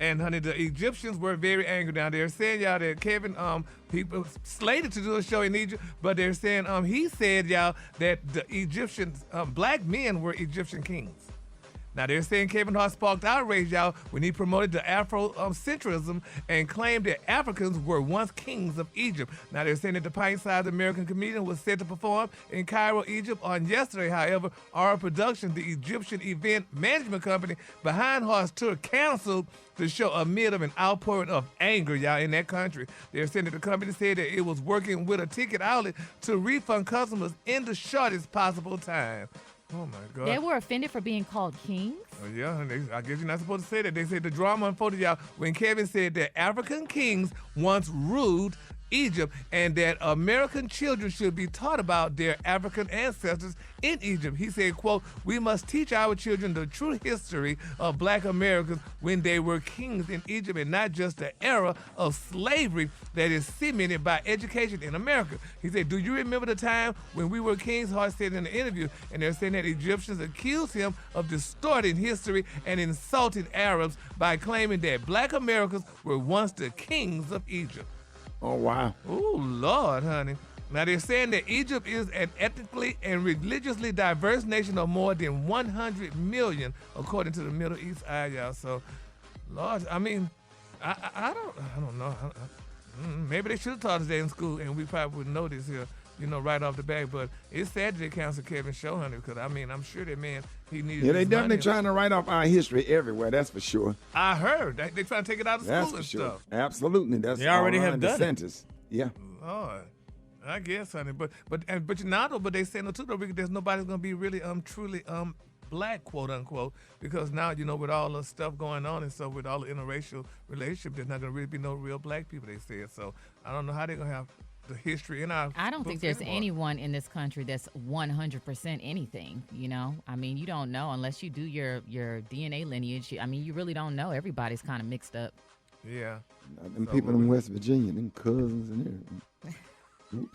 And, honey, the Egyptians were very angry. Now, they're saying, y'all, that Kevin, people slated to do a show in Egypt, but they're saying, he said, y'all, that the Egyptians, black men were Egyptian kings. Now, they're saying Kevin Hart sparked outrage, y'all, when he promoted the Afrocentrism and claimed that Africans were once kings of Egypt. Now, they're saying that the pint-sized American comedian was set to perform in Cairo, Egypt on yesterday. However, our production, the Egyptian event management company behind Hart's tour, canceled the show amid of an outpouring of anger, y'all, in that country. They're saying that the company said that it was working with a ticket outlet to refund customers in the shortest possible time. Oh, my God. They were offended for being called kings? Yeah, I guess you're not supposed to say that. They said the drama unfolded, y'all, when Kevin said that African kings once ruled Egypt and that American children should be taught about their African ancestors in Egypt. He said, quote, "We must teach our children the true history of black Americans when they were kings in Egypt and not just the era of slavery that is cemented by education in America." He said, "Do you remember the time when we were kings?" Hart said in the interview, and they're saying that Egyptians accused him of distorting history and insulting Arabs by claiming that black Americans were once the kings of Egypt. Oh, wow. Oh, Lord, honey. Now, they're saying that Egypt is an ethnically and religiously diverse nation of more than 100 million, according to the Middle East Eye, y'all. So, Lord, I mean, I don't know. Maybe they should have taught us that in school, and we probably wouldn't know this here, right off the bat. But it's sad that they canceled Kevin Show, honey, because, I mean, I'm sure that man, he needed Yeah, they his definitely money. trying to write off our history everywhere, that's for sure. I heard. They trying to take it out of That's school for and sure. stuff. Absolutely. That's They already all have around done it. DeSantis. Yeah. Lord, I guess, honey, but now though, but they saying no too though, Ricky, there's nobody's gonna be really truly black, quote unquote, because now with all the stuff going on and stuff with all the interracial relationship, there's not gonna really be no real black people. They said so. I don't know how they're gonna have the history in our. I don't think books there's anymore. anyone in this country that's 100% anything, I mean, you don't know unless you do your DNA lineage. I mean, you really don't know. Everybody's kind of mixed up. Yeah. Them people in West Virginia, them cousins and everything.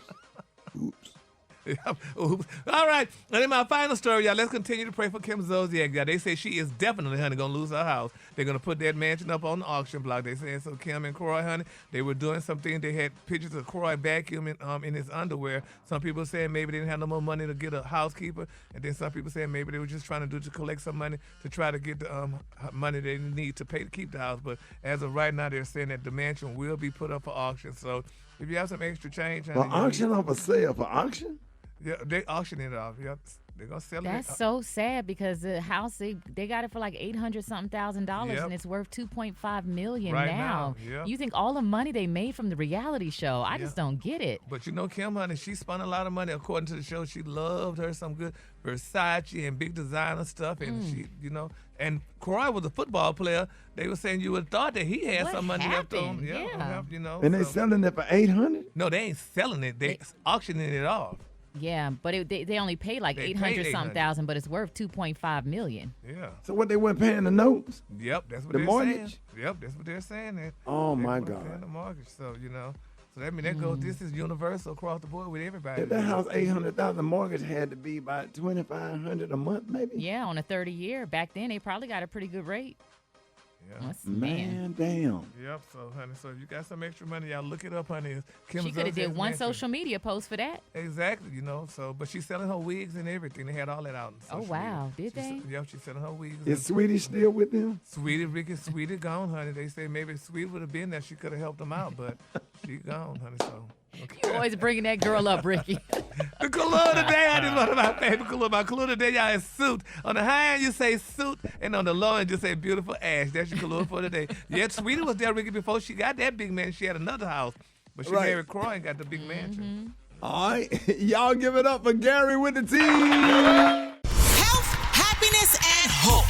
Oops. Oops. All right. And in my final story, y'all, let's continue to pray for Kim Zolciak. Y'all, they say she is definitely, honey, going to lose her house. They're going to put that mansion up on the auction block. They saying so. Kim and Croy, honey, they were doing something. They had pictures of Croy vacuuming in his underwear. Some people saying maybe they didn't have no more money to get a housekeeper. And then some people saying maybe they were just trying to collect some money to try to get the money they need to pay to keep the house. But as of right now, they're saying that the mansion will be put up for auction. So if you have some extra change, honey, For auction or for sale? For auction? Yeah, they auctioning it off. Yep. They're going to sell it. That's so sad because the house, they got it for like $800-something, Yep. and it's worth $2.5 million Right now. yep. You think all the money they made from the reality show? I just don't get it. But Kim, honey, she spent a lot of money. According to the show, she loved her some good Versace and big designer stuff. And she, and Croy was a football player. They were saying you would have thought that he had some money left on. Yeah. And they selling it for $800? No, they ain't selling it. They auctioning it off. Yeah, but they only paid like They $800 paid something, but it's worth $2.5 million. Yeah. So what they weren't paying the notes? Yep, that's what The they're mortgage? saying. Yep, that's what they're saying. That Oh, they my weren't God. paying the mortgage. So so that goes. This is universal across the board with everybody. If that house $800,000 mortgage had to be about $2,500 a month, maybe. Yeah, on a 30-year. Back then, they probably got a pretty good rate. Yeah. Man, damn. Yep. So, honey, so if you got some extra money, y'all look it up, honey. Kim She could have did Zolciak's one mansion. social media post for that. Exactly, So, but she's selling her wigs and everything. They had all that out. On Oh, social wow. media. Did they? Yep, she's selling her wigs. Is Sweetie still with them? Sweetie gone, honey. They say maybe if Sweetie would have been there, she could have helped them out, but she gone, honey. So. You always bringing that girl up, Ricky. The color today, I just one of my favorite color. My color today, y'all, is suit. On the high end, you say suit, and on the low end, you say beautiful ash. That's your color for today. Yeah, Sweetie was there, Ricky, before she got that big man. She had another house, but she married Croy and got the big mansion. All right. Y'all give it up for Gary with the T. Health, happiness, and hope.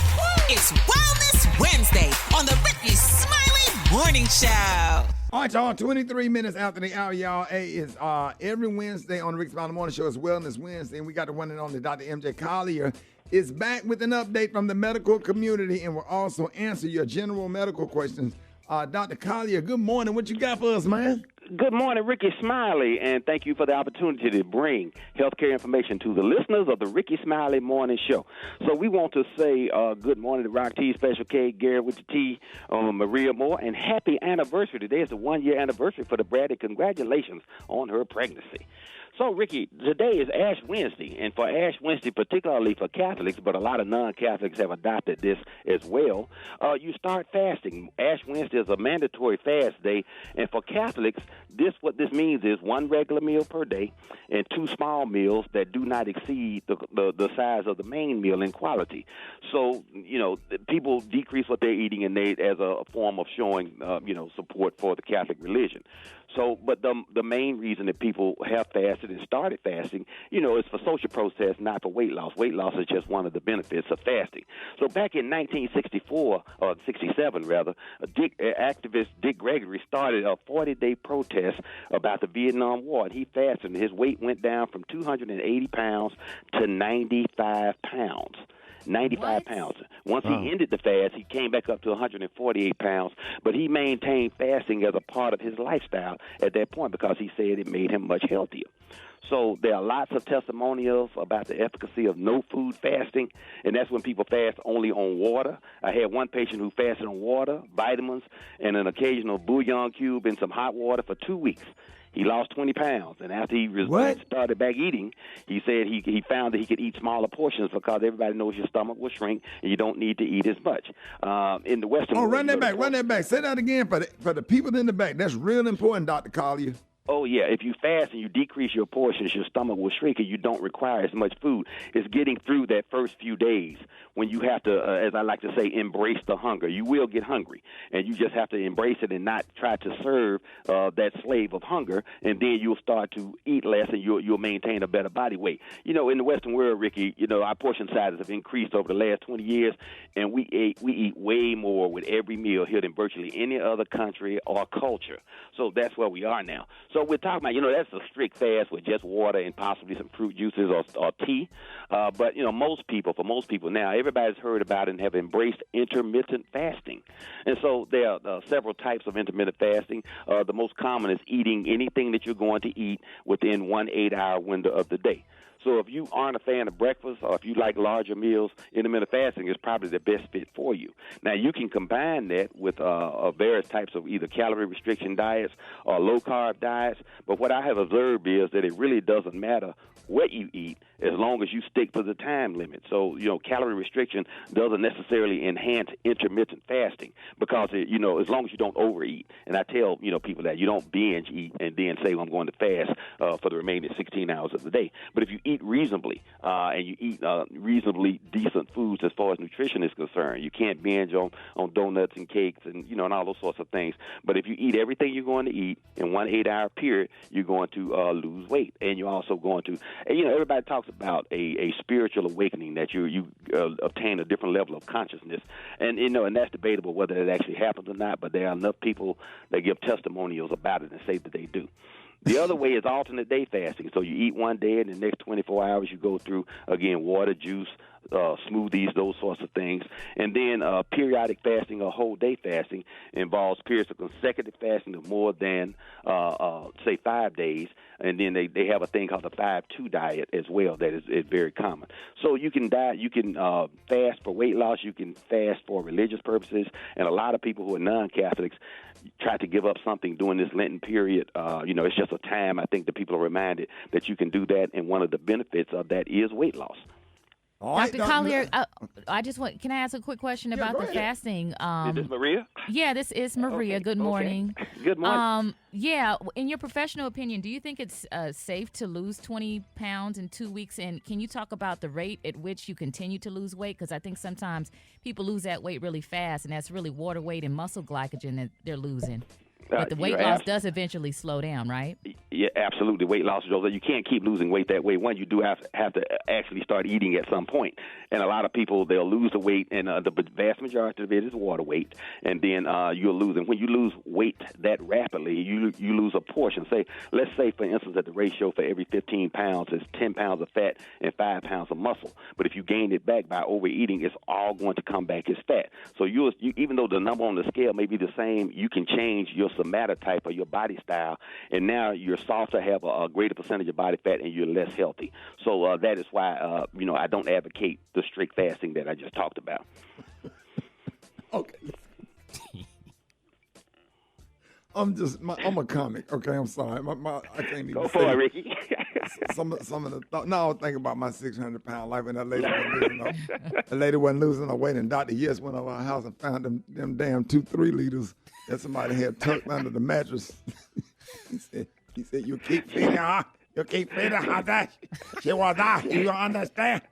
It's Wellness Wednesday on the Rickey Smiley Morning Show. All right, y'all, 23 minutes after the hour, y'all. Hey, it's every Wednesday on the Rickey Smiley Morning Show. It's Wellness Wednesday, and we got the one and only Dr. MJ Collier is back with an update from the medical community, and we'll also answer your general medical questions. Dr. Collier, good morning. What you got for us, man? Good morning, Rickey Smiley, and thank you for the opportunity to bring healthcare information to the listeners of the Rickey Smiley Morning Show. So we want to say good morning to Rock T, Special K, Gary with the T, Maria Moore, and happy anniversary. Today is the 1-year anniversary for the Bradley. Congratulations on her pregnancy. So, Ricky, today is Ash Wednesday, and for Ash Wednesday, particularly for Catholics, but a lot of non-Catholics have adopted this as well, you start fasting. Ash Wednesday is a mandatory fast day, and for Catholics, what this means is 1 regular meal per day and 2 small meals that do not exceed the size of the main meal in quality. So, people decrease what they're eating as a form of showing, support for the Catholic religion. But the main reason that people have fasted and started fasting, is for social process, not for weight loss. Weight loss is just one of the benefits of fasting. So back in 1964, or 67 rather, activist Dick Gregory started a 40-day protest about the Vietnam War. And he fasted, and his weight went down from 280 pounds to 95 pounds. 95 pounds. Once he ended the fast, he came back up to 148 pounds, but he maintained fasting as a part of his lifestyle at that point because he said it made him much healthier. So there are lots of testimonials about the efficacy of no-food fasting, and that's when people fast only on water. I had one patient who fasted on water, vitamins, and an occasional bouillon cube in some hot water for 2 weeks. He lost 20 pounds, and after he started back eating, he said he found that he could eat smaller portions because everybody knows your stomach will shrink and you don't need to eat as much. In the Western world, run that back. Say that again for the people in the back. That's real important, Dr. Collier. Oh, yeah. If you fast and you decrease your portions, your stomach will shrink and you don't require as much food. It's getting through that first few days when you have to, as I like to say, embrace the hunger. You will get hungry, and you just have to embrace it and not try to serve that slave of hunger, and then you'll start to eat less and you'll maintain a better body weight. In the Western world, Ricky, our portion sizes have increased over the last 20 years, and we eat way more with every meal here than virtually any other country or culture. So that's where we are now. So we're talking about, that's a strict fast with just water and possibly some fruit juices or tea. But, for most people now, everybody's heard about it and have embraced intermittent fasting. And so there are several types of intermittent fasting. The most common is eating anything that you're going to eat within 1 8-hour window of the day. So if you aren't a fan of breakfast or if you like larger meals, intermittent fasting is probably the best fit for you. Now, you can combine that with various types of either calorie restriction diets or low-carb diets, but what I have observed is that it really doesn't matter what you eat as long as you stick to the time limit. So, calorie restriction doesn't necessarily enhance intermittent fasting because, as long as you don't overeat. And I tell, people that you don't binge eat and then say, well, I'm going to fast for the remaining 16 hours of the day. But if you eat reasonably and you eat reasonably decent foods as far as nutrition is concerned, you can't binge on donuts and cakes and, and all those sorts of things. But if you eat everything you're going to eat in 1 8-hour period, you're going to lose weight. And you're also going to, everybody talks about a spiritual awakening, that you obtain a different level of consciousness, and and that's debatable whether it actually happens or not. But there are enough people that give testimonials about it and say that they do. The other way is alternate day fasting. So you eat one day, and the next 24 hours you go through again water, juice, smoothies, those sorts of things. And then periodic fasting or whole day fasting involves periods of consecutive fasting of more than, say, 5 days. And then they have a thing called the 5-2 diet as well that is very common. So you can fast for weight loss. You can fast for religious purposes. And a lot of people who are non-Catholics try to give up something during this Lenten period. It's just a time, I think, that people are reminded that you can do that. And one of the benefits of that is weight loss. Dr. Collier, can I ask a quick question about the fasting? Is this Maria? Yeah, this is Maria. Okay. Good morning. Okay. Good morning. In your professional opinion, do you think it's safe to lose 20 pounds in 2 weeks? And can you talk about the rate at which you continue to lose weight? Because I think sometimes people lose that weight really fast, and that's really water weight and muscle glycogen that they're losing. But the weight loss does eventually slow down, right? Yeah, absolutely. Weight loss, you can't keep losing weight that way. One, you do have to actually start eating at some point. And a lot of people, they'll lose the weight, and the vast majority of it is water weight. And then you'll lose. And when you lose weight that rapidly, you lose a portion. Let's say, for instance, that the ratio for every 15 pounds is 10 pounds of fat and 5 pounds of muscle. But if you gain it back by overeating, it's all going to come back as fat. So you even though the number on the scale may be the same, you can change your somatotype or your body style, and now you're softer, have a greater percentage of body fat, and you're less healthy. So that is why I don't advocate the strict fasting that I just talked about. Okay. I'm a comic. Okay, I'm sorry. I can't even go for it, Ricky. some of the thought. No, I was thinking about my 600-pound life, and that lady wasn't losing her weight, and Dr. Yes went over our house and found them damn 2-3 liters that somebody had tucked under the mattress. He said, you keep feeding her. You keep feeding her that. She will die. You understand?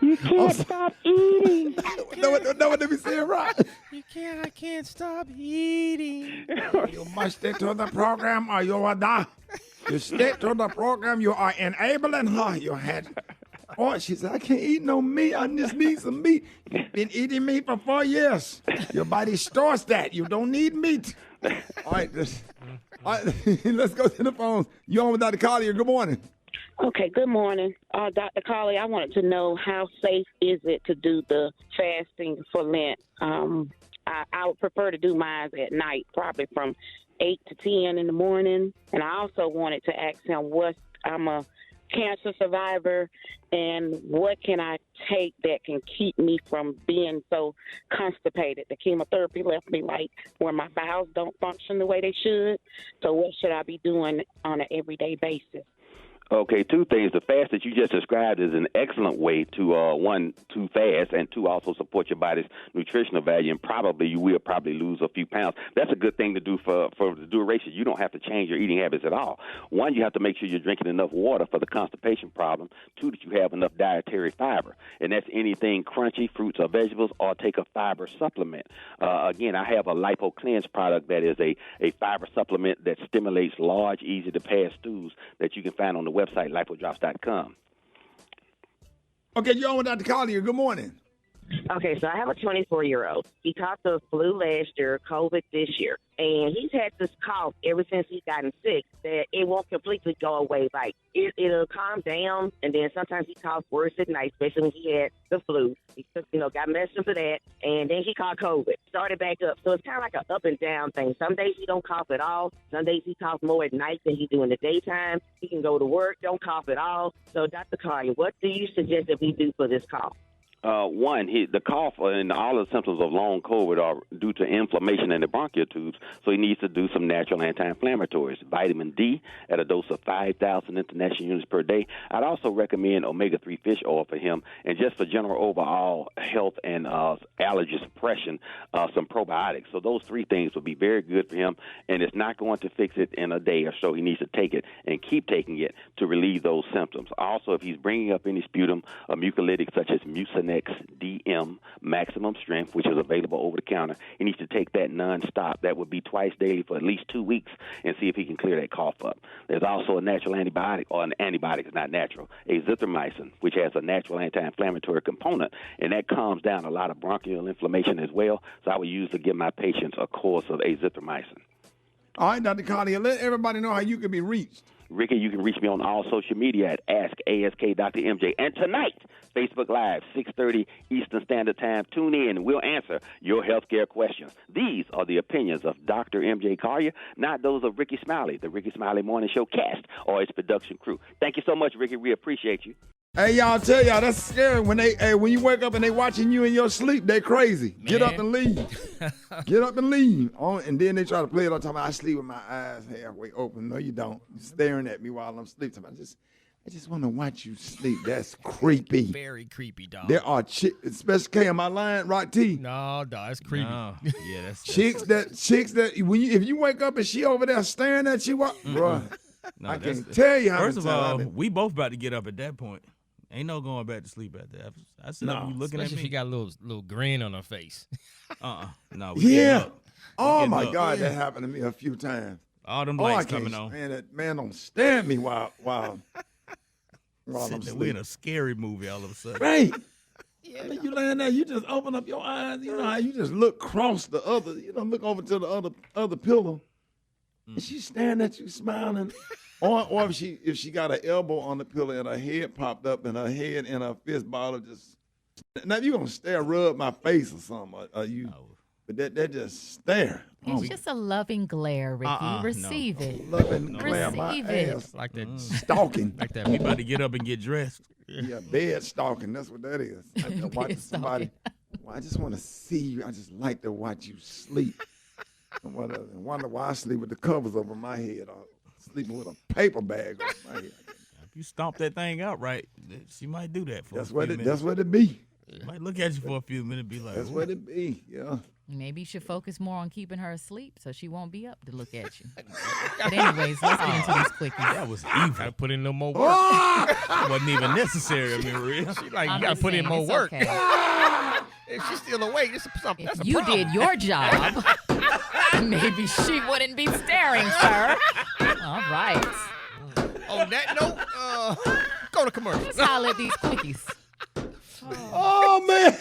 You can't stop eating. No, let me say it right. You I can't stop eating. You must stick to the program or you will die. You stick to the program, you are enabling her. You had. Oh, she said, I can't eat no meat. I just need some meat. You've been eating meat for 4 years. Your body stores that. You don't need meat. All right, let's go to the phones. You on with Dr. Collier. Good morning. Okay, good morning. Dr. Collier, I wanted to know how safe is it to do the fasting for Lent? I would prefer to do mine at night, probably from 8 to 10 in the morning. And I also wanted to ask him I'm a cancer survivor, and what can I take that can keep me from being so constipated? The chemotherapy left me like where my bowels don't function the way they should. So what should I be doing on an everyday basis? Okay, two things. The fast that you just described is an excellent way to, one, to fast, and two, also support your body's nutritional value, and you will lose a few pounds. That's a good thing to do for the duration. You don't have to change your eating habits at all. One, you have to make sure you're drinking enough water for the constipation problem. Two, that you have enough dietary fiber, and that's anything crunchy, fruits or vegetables, or take a fiber supplement. Again, I have a Lipo Cleanse product that is a fiber supplement that stimulates large, easy-to-pass stools that you can find on the website, lipodrops.com. Okay, you're on with Dr. Collier. Good morning. Okay, so I have a 24-year-old. He caught the flu last year, COVID this year, and he's had this cough ever since he's gotten sick that it won't completely go away. Like, it'll calm down, and then sometimes he coughs worse at night, especially when he had the flu. He got medicine for that, and then he caught COVID. Started back up. So it's kind of like an up and down thing. Some days he don't cough at all. Some days he coughs more at night than he do in the daytime. He can go to work, don't cough at all. So, Dr. Collier, what do you suggest that we do for this cough? One, the cough and all the symptoms of long COVID are due to inflammation in the bronchial tubes, so he needs to do some natural anti-inflammatories. Vitamin D at a dose of 5,000 international units per day. I'd also recommend omega-3 fish oil for him, and just for general overall health and allergy suppression, some probiotics. So those three things would be very good for him, and it's not going to fix it in a day or so. He needs to take it and keep taking it to relieve those symptoms. Also, if he's bringing up any sputum or mucolytics such as Mucinex DM maximum strength, which is available over the counter, he needs to take that nonstop. That would be twice daily for at least 2 weeks, and see if he can clear that cough up. There's also a natural antibiotic, or an antibiotic is not natural, azithromycin, which has a natural anti-inflammatory component, and that calms down a lot of bronchial inflammation as well. So I would usually give my patients a course of azithromycin. All right, Dr. Collier, let everybody know how you can be reached. Ricky, you can reach me on all social media at AskAskDrMJ. And tonight, Facebook Live, 6:30 Eastern Standard Time. Tune in and we'll answer your healthcare questions. These are the opinions of Dr. MJ Collier, not those of Rickey Smiley, the Rickey Smiley Morning Show cast, or its production crew. Thank you so much, Ricky. We appreciate you. Hey, y'all, tell y'all, that's scary. When you wake up and they watching you in your sleep, they crazy. Man. Get up and leave. Get up and leave. And then they try to play it all the time. I sleep with my eyes halfway open. No, you don't. You're staring at me while I'm sleeping. I just want to watch you sleep. That's creepy. Very creepy, dog. There are chicks, especially K, am I lying, Rock T? No, dog, it's creepy. No. Yeah, that's chicks that if you wake up and she over there staring at you, bro, no, I can't tell you how. First of all, we both about to get up at that point. Ain't no going back to sleep at that. I sit up, you looking at me. She got a little grin on her face. No. Yeah. Oh my God, that happened to me a few times. All them lights coming on. Man, that man don't stare at me while I'm sleeping. We're in a scary movie all of a sudden. Right. Yeah. I mean, you laying there, you just open up your eyes. You know how you just look across the other. You know, look over to the other pillow, and she's staring at you, smiling. Or if she got an elbow on the pillow and her head popped up and her head and her fist ball just. Now, if you're going to rub my face or something, but that just stare. It's just a loving glare, Ricky. Receive it. Loving glare, my ass. Like that stalking. Like that. We about to get up and get dressed. Yeah, bed stalking. That's what that is. I watch somebody. Well, I just want to see you. I just like to watch you sleep. And wonder why I sleep with the covers over my head. Sleeping with a paper bag on my head. If you stomp that thing out right, she might do that for that's a few minutes. That's what it be. She might look at you for a few minutes and be like, that's what it be, yeah. Maybe you should focus more on keeping her asleep so she won't be up to look at you. But anyways, let's get into these quickies. That was evil. Gotta put in a little more work. It wasn't even necessary, I mean, real. She like, you gotta put in more work. Okay. If she's still awake, that's a problem. If you did your job, maybe she wouldn't be staring, sir. All right. On that note, go to commercial. Let's holler at these quickies. Oh, man.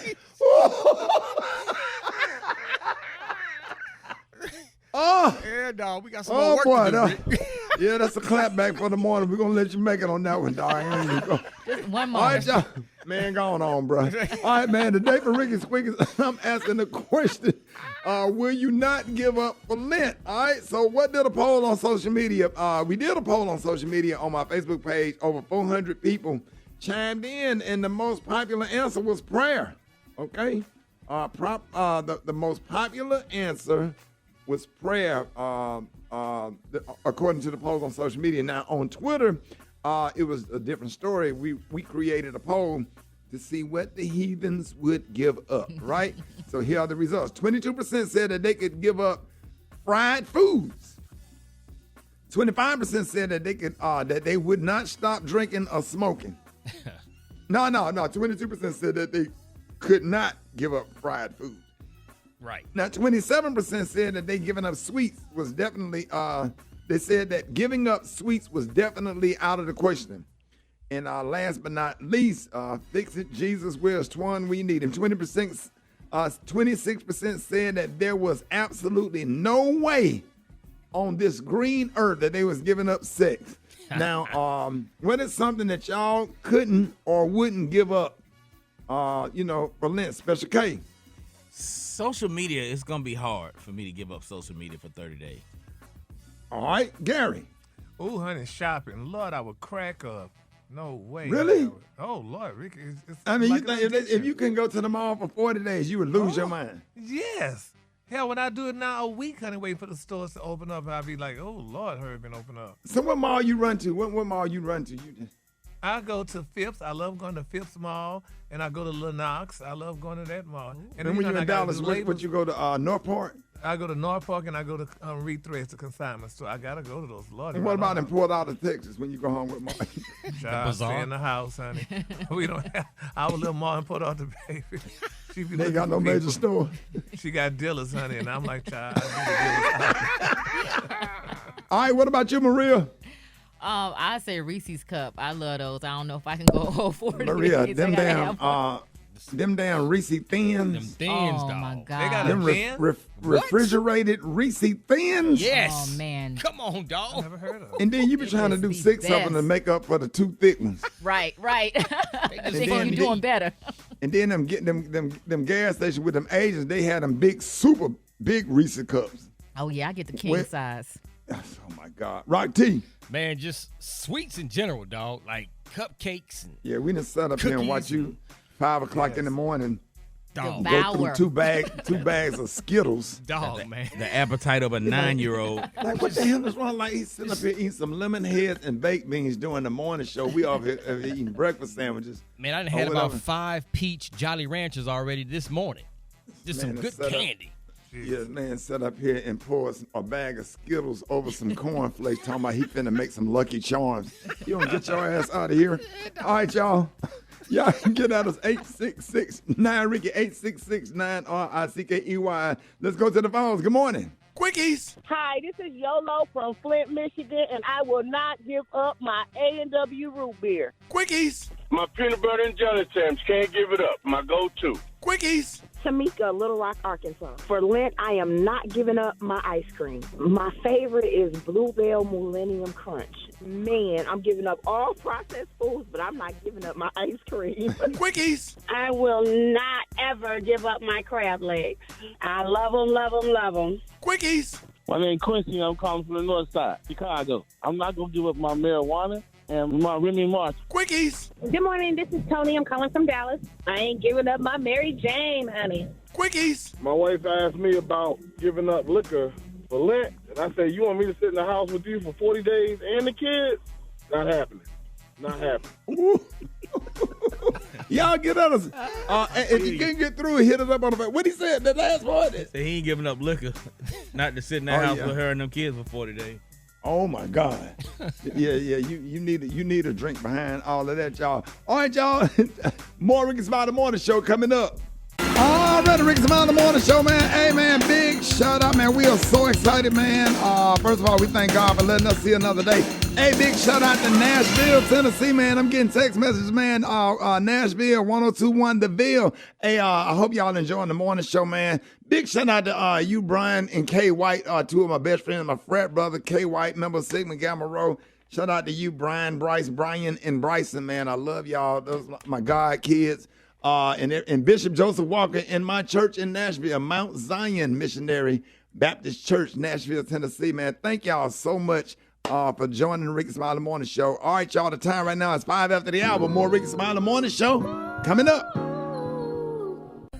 Oh, yeah, dog. We got some more work to do. Yeah, that's a clap back for the morning. We're going to let you make it on that one, dog. Just one more. All right, y'all. Man, going on, bro. All right, man. Today for Ricky's Quickies, I'm asking the question, will you not give up for Lent? All right, so what did a poll on social media? We did a poll on social media on my Facebook page. Over 400 people chimed in, and the most popular answer was prayer. Okay? The most popular answer was prayer, according to the polls on social media. Now, on Twitter, it was a different story. We created a poll to see what the heathens would give up, right? So here are the results. 22% said that they could give up fried foods. 25% said that they could that they would not stop drinking or smoking. No. 22% said that they could not give up fried food. Right. Now, 27% said that they giving up sweets was definitely, they said that giving up sweets was definitely out of the question. And last but not least, fix it, Jesus, where's Twan? We need him. 26% said that there was absolutely no way on this green earth that they was giving up sex. Now, what is something that y'all couldn't or wouldn't give up, for Lent? Special K. Social media, it's going to be hard for me to give up social media for 30 days. All right, Gary. Ooh, honey, shopping. Lord, I would crack up. No way. Really? Oh, Lord, Ricky. It's I mean, like you think if you can go to the mall for 40 days, you would lose your mind. Yes. Hell, when I do it now a week, honey, waiting for the stores to open up, I'll be like, oh, Lord, hurry up and open up. So what mall you run to? What mall you run to? I go to Phipps. I love going to Phipps Mall, and I go to Lennox. I love going to that mall. And then when you're in Dallas, what you go to North Park? I go to North Park, and I go to Reed Threads, the consignment store. I got to go to those. Lord, and what about in Port Arthur, Texas, when you go home with Mom? Child, stay in the house, honey. We don't have our little mom in Port Arthur, baby. They got no major store. She got dealers, honey, and I'm like, child, I All right, what about you, Maria? I say Reese's Cup. I love those. I don't know if I can go whole 40 Maria, days. them damn Reese Thins. Them Thins, oh, dog. my God. They got them refrigerated Reese Thins. Yes. Oh, man. Come on, dog. never heard of. And then you be trying to do 6 of them to make up for the 2 thick ones. Right. They think you're doing better. And then them gas stations with them Asians, they had them super big Reese cups. Oh, yeah, I get the king size. Oh, my God. Rock T. Man, just sweets in general, dog. Like cupcakes. And yeah, we done sat up here and watch you 5 o'clock in the morning. Dog. Go through two bags of Skittles. Dog, man. The appetite of a 9-year-old. Like, what the hell is wrong? Like, he's sitting up here eating some lemon heads and baked beans during the morning show. We over here eating breakfast sandwiches. Man, I done had about 5 peach Jolly Ranchers already this morning. Just some good candy. Yeah, man, sat up here and poured a bag of Skittles over some cornflakes, talking about he finna make some Lucky Charms. You don't get your ass out of here. All right, y'all. Y'all can get at us 866-9-RICKY, 866-9-RICKEY. Let's go to the phones. Good morning. Quickies. Hi, this is Yolo from Flint, Michigan, and I will not give up my A&W root beer. Quickies. My peanut butter and jelly Tims, can't give it up. My go-to. Quickies. Tamika, Little Rock, Arkansas. For Lent, I am not giving up my ice cream. My favorite is Bluebell Millennium Crunch. Man, I'm giving up all processed foods, but I'm not giving up my ice cream. Quickies. I will not ever give up my crab legs. I love them, love them, love them. Quickies. My name is Quincy. I'm calling from the north side, Chicago. I'm not going to give up my marijuana and my Remy Martin. Quickies. Good morning. This is Tony. I'm calling from Dallas. I ain't giving up my Mary Jane, honey. Quickies. My wife asked me about giving up liquor for Lent, and I said, you want me to sit in the house with you for 40 days and the kids? Not happening. Not happening. Y'all get at us. If you can't get through, hit us up on the phone. What he said, the last part? He ain't giving up liquor. Not to sit in that house with her and them kids for 40 days. Oh my God. Yeah, you need a drink behind all of that, y'all. All right, y'all. More Rickey Smiley Morning Show coming up. All right, Rickey Smiley Morning Show, man. Hey, man, big shout out, man. We are so excited, man. First of all, we thank God for letting us see another day. Hey, big shout out to Nashville, Tennessee, man. I'm getting text messages, man. Nashville, 1021 The Ville. Hey, I hope y'all enjoying the morning show, man. Big shout out to you, Brian, and Kay White, two of my best friends, my frat brother, Kay White, member of Sigma Gamma Rho. Shout out to you, Brian, Bryce, Brian, and Bryson, man. I love y'all. Those are my God kids. And Bishop Joseph Walker in my church in Nashville, Mount Zion Missionary Baptist Church, Nashville, Tennessee, man. Thank y'all so much for joining the Rickey Smiley Morning Show. All right, y'all, the time right now is 5 after the hour. More Rickey Smiley Morning Show coming up.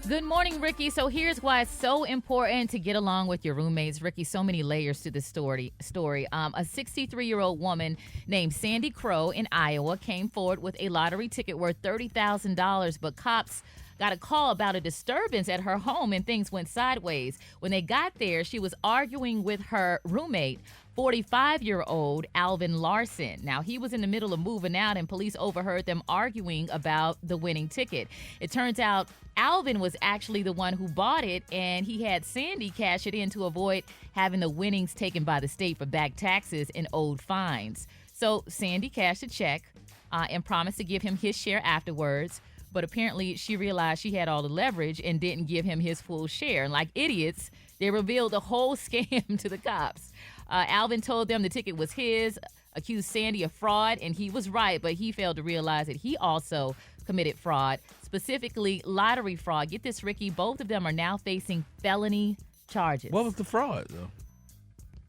Good morning, Rickey. So here's why it's so important to get along with your roommates. Rickey, so many layers to this story. A 63-year-old woman named Sandy Crow in Iowa came forward with a lottery ticket worth $30,000, but cops got a call about a disturbance at her home and things went sideways. When they got there, she was arguing with her roommate, 45-year-old Alvin Larson. Now, he was in the middle of moving out and police overheard them arguing about the winning ticket. It turns out Alvin was actually the one who bought it, and he had Sandy cash it in to avoid having the winnings taken by the state for back taxes and owed fines. So Sandy cashed a check and promised to give him his share afterwards, but apparently she realized she had all the leverage and didn't give him his full share. And like idiots, they revealed the whole scam to the cops. Alvin told them the ticket was his, accused Sandy of fraud, and he was right, but he failed to realize that he also committed fraud, specifically lottery fraud. Get this, Rickey, both of them are now facing felony charges. What was the fraud, though?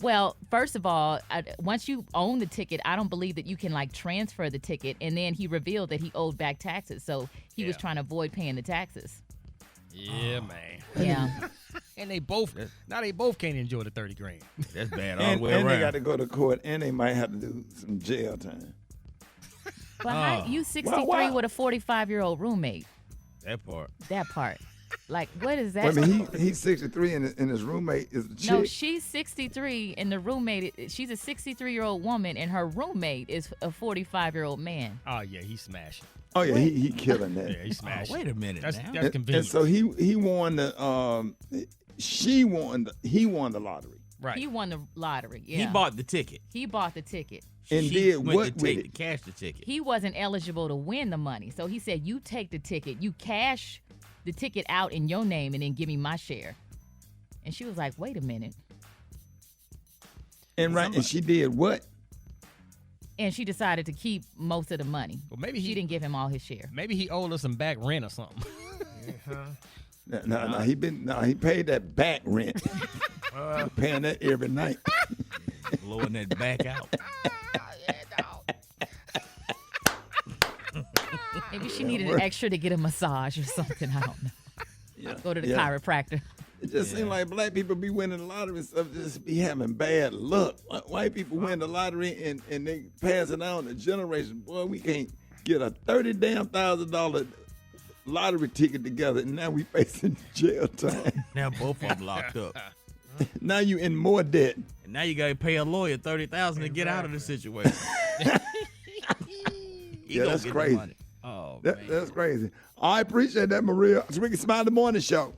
Well, first of all, once you own the ticket, I don't believe that you can, transfer the ticket, and then he revealed that he owed back taxes, so he was trying to avoid paying the taxes. Yeah, man. Yeah. And they both can't enjoy the 30 grand. That's bad all the way around. And they got to go to court, and they might have to do some jail time. But how you 63 with a 45-year-old roommate? That part. What is that? I mean, he's 63, and his roommate is the chick. No, she's 63, and the roommate, she's a 63-year-old woman, and her roommate is a 45-year-old man. Oh, yeah, he's smashing. Oh, yeah, he killing that. Yeah, he's smashing. Wait a minute That's now. convenient. And so he won the, he won the lottery. Right. He won the lottery, yeah. He bought the ticket. And she did went what to with take it? to cash the ticket. He wasn't eligible to win the money, so he said, you take the ticket, you cash the ticket out in your name, and then give me my share. And she was like, wait a minute. And she did what? And she decided to keep most of the money. Well, maybe she didn't give him all his share. Maybe he owed us some back rent or something. No, he paid that back rent. Paying that every night. Blowing that back out. Maybe she needed an extra to get a massage or something. I don't know. Go to the chiropractor. It just seems like black people be winning the lottery and stuff, just be having bad luck. White people win the lottery and they pass it on to generation. Boy, we can't get a $30,000 lottery ticket together, and now we facing jail time. Now both of them locked up. Now you in more debt. And now you got to pay a lawyer $30,000 to get out of the situation. That's crazy. Oh, man. That's crazy. I appreciate that, Maria. It's Rickey Smiley Morning Show.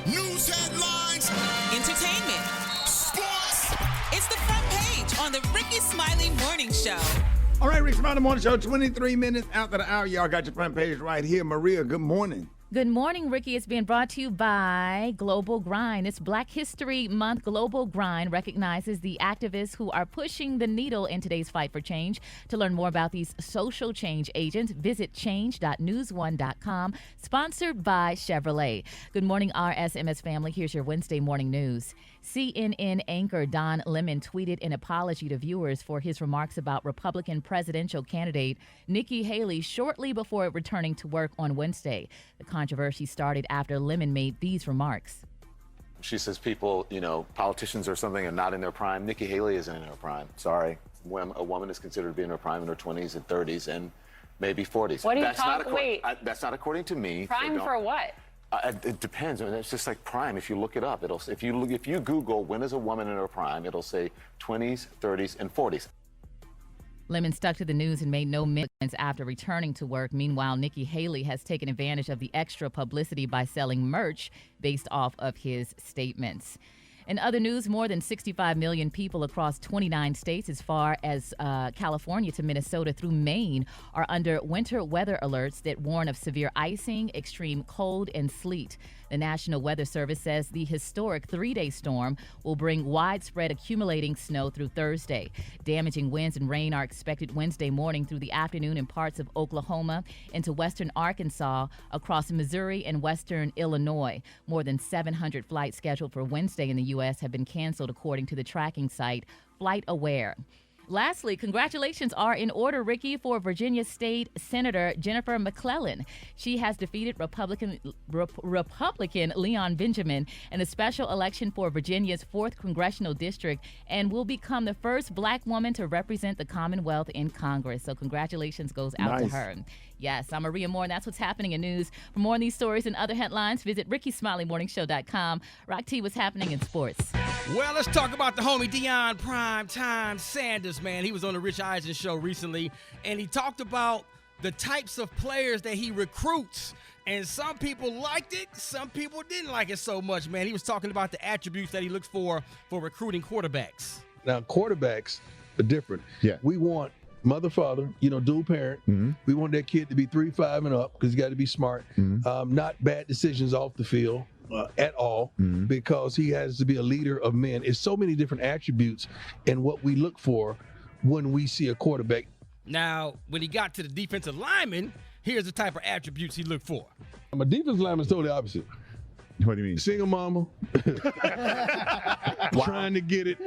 News headlines, entertainment, sports. It's the front page on the Rickey Smiley Morning Show. All right, Rickey Smiley Morning Show, 23 minutes after the hour. Y'all got your front page right here. Maria, good morning. Good morning, Rickey. It's being brought to you by Global Grind. It's Black History Month. Global Grind recognizes the activists who are pushing the needle in today's fight for change. To learn more about these social change agents, visit change.newsone.com. Sponsored by Chevrolet. Good morning, RSMS family. Here's your Wednesday morning news. CNN anchor Don Lemon tweeted an apology to viewers for his remarks about Republican presidential candidate Nikki Haley shortly before returning to work on Wednesday. The controversy started after Lemon made these remarks. She says people, politicians or something are not in their prime. Nikki Haley isn't in her prime. Sorry. When a woman is considered to be in her prime in her 20s and 30s and maybe 40s. What are you talking? Wait. That's not according to me. Prime for what? It depends. I mean, it's just like prime. If you look it up, if you Google when is a woman in her prime, it'll say 20s, 30s, and 40s. Lemon stuck to the news and made no mentions after returning to work. Meanwhile, Nikki Haley has taken advantage of the extra publicity by selling merch based off of his statements. In other news, more than 65 million people across 29 states, as far as California to Minnesota through Maine, are under winter weather alerts that warn of severe icing, extreme cold, and sleet. The National Weather Service says the historic 3-day storm will bring widespread accumulating snow through Thursday. Damaging winds and rain are expected Wednesday morning through the afternoon in parts of Oklahoma, into western Arkansas, across Missouri and western Illinois. More than 700 flights scheduled for Wednesday in the U.S. have been canceled, according to the tracking site FlightAware. Lastly, congratulations are in order, Ricky, for Virginia State Senator Jennifer McClellan. She has defeated Republican Leon Benjamin in the special election for Virginia's 4th Congressional District and will become the first black woman to represent the Commonwealth in Congress. So congratulations goes out to her. Yes, I'm Maria Moore, and that's what's happening in news. For more on these stories and other headlines, visit RickeySmileyMorningShow.com. Rock T, what's happening in sports? Well, let's talk about the homie Deion Primetime Sanders, man. He was on the Rich Eisen show recently, and he talked about the types of players that he recruits. And some people liked it, some people didn't like it so much, man. He was talking about the attributes that he looks for recruiting quarterbacks. Now, quarterbacks are different. Yeah. We want mother, father, dual parent. Mm-hmm. We want that kid to be 3-5 and up because he's got to be smart. Mm-hmm. Not bad decisions off the field at all, because he has to be a leader of men. It's so many different attributes in what we look for when we see a quarterback. Now, when he got to the defensive lineman, here's the type of attributes he looked for. My defensive lineman is totally opposite. What do you mean? Single mama. Trying to get it.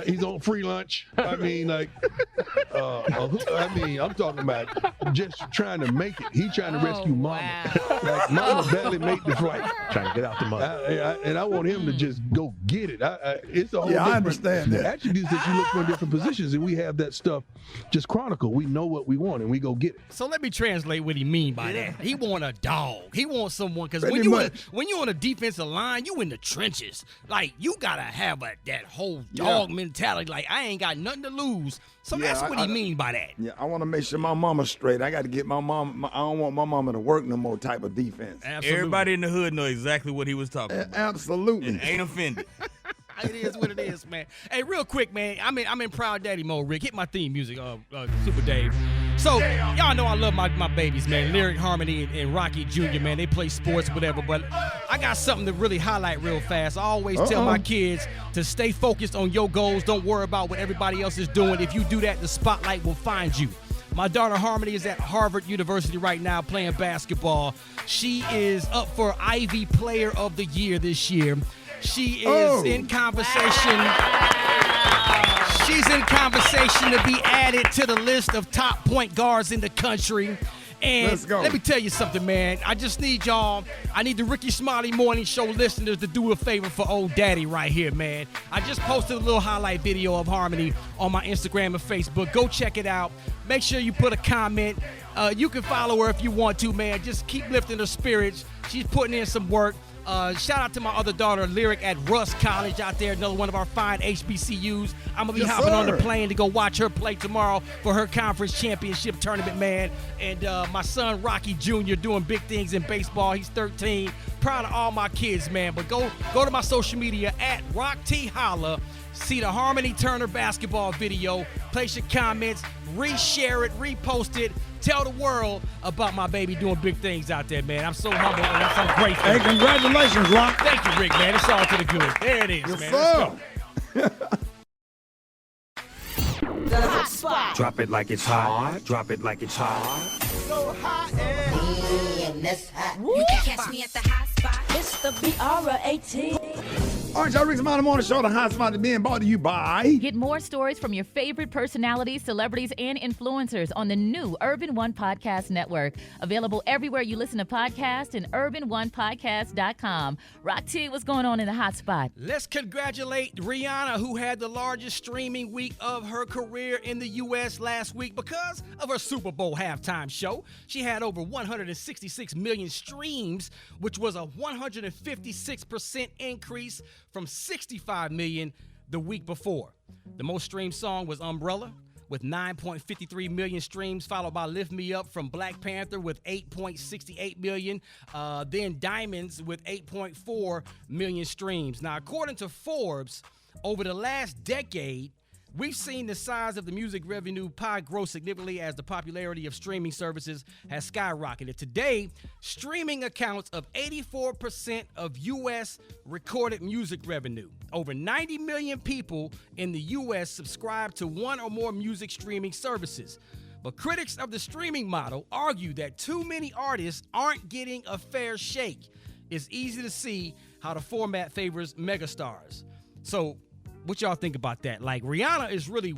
He's on free lunch. I'm talking about just trying to make it. He's trying to rescue mama. Wow. Like mama barely made the flight. Trying to get out the mother. And I want him to just go get it. It's a whole I understand that. Attributes that you look for in different positions, and we have that stuff just chronicled. We know what we want, and we go get it. So let me translate what he mean by that. He want a dog. He wants someone, because when you on a defensive line, you in the trenches. Like, you gotta have that whole dog mentality. Like, I ain't got nothing to lose. So that's what he mean by that. Yeah, I want to make sure my mama's straight. I got to get my mom. I don't want my mama to work no more type of defense. Absolutely. Everybody in the hood know exactly what he was talking about. Absolutely. And ain't offended. It is what it is, man. Hey, real quick, man. I'm in proud daddy mode, Rick. Hit my theme music, Super Dave. So, y'all know I love my babies, man. Lyric, Harmony, and Rocky Jr., man. They play sports, whatever. But I got something to really highlight real fast. I always tell my kids to stay focused on your goals. Don't worry about what everybody else is doing. If you do that, the spotlight will find you. My daughter Harmony is at Harvard University right now playing basketball. She is up for Ivy Player of the Year this year. She is in conversation. She's in conversation to be added to the list of top point guards in the country. And let's go. Let me tell you something, man. I just need y'all. I need the Rickey Smiley Morning Show listeners to do a favor for old daddy right here, man. I just posted a little highlight video of Harmony on my Instagram and Facebook. Go check it out. Make sure you put a comment. You can follow her if you want to, man. Just keep lifting her spirits. She's putting in some work. Shout out to my other daughter, Lyric, at Russ College out there, another one of our fine HBCUs. I'm going to be hopping on the plane to go watch her play tomorrow for her conference championship tournament, man. And my son, Rocky Jr., doing big things in baseball. He's 13. Proud of all my kids, man. But go to my social media, at Rock T Holla. See the Harmony Turner basketball video. Place your comments, reshare it, repost it. Tell the world about my baby doing big things out there, man. I'm so humble and I'm so grateful. Hey, congratulations, Rock. Thank you, Rick, man. It's all to the good. There it is, yes, man. Sir. Let's go. The hot spot. Drop it like it's hot. Drop it like it's hot. So hot and that's hot. You can catch me at the hot spot. It's the BR18. All right, y'all, Rickey Smiley Morning Show, the hot spot is being brought to you by. Get more stories from your favorite personalities, celebrities, and influencers on the new Urban One Podcast Network. Available everywhere you listen to podcasts and urbanonepodcast.com. Rock T, what's going on in the hot spot? Let's congratulate Rihanna, who had the largest streaming week of her career in the U.S. last week because of her Super Bowl halftime show. She had over 166 million streams, which was a 156% increase from 65 million the week before. The most streamed song was Umbrella. with 9.53 million streams, followed by Lift Me Up from Black Panther with 8.68 million, then Diamonds with 8.4 million streams. Now, according to Forbes, over the last decade, we've seen the size of the music revenue pie grow significantly as the popularity of streaming services has skyrocketed. Today, streaming accounts of 84% of U.S. recorded music revenue. Over 90 million people in the U.S. subscribe to one or more music streaming services. But critics of the streaming model argue that too many artists aren't getting a fair shake. It's easy to see how the format favors megastars. So, what y'all think about that? Like, Rihanna is really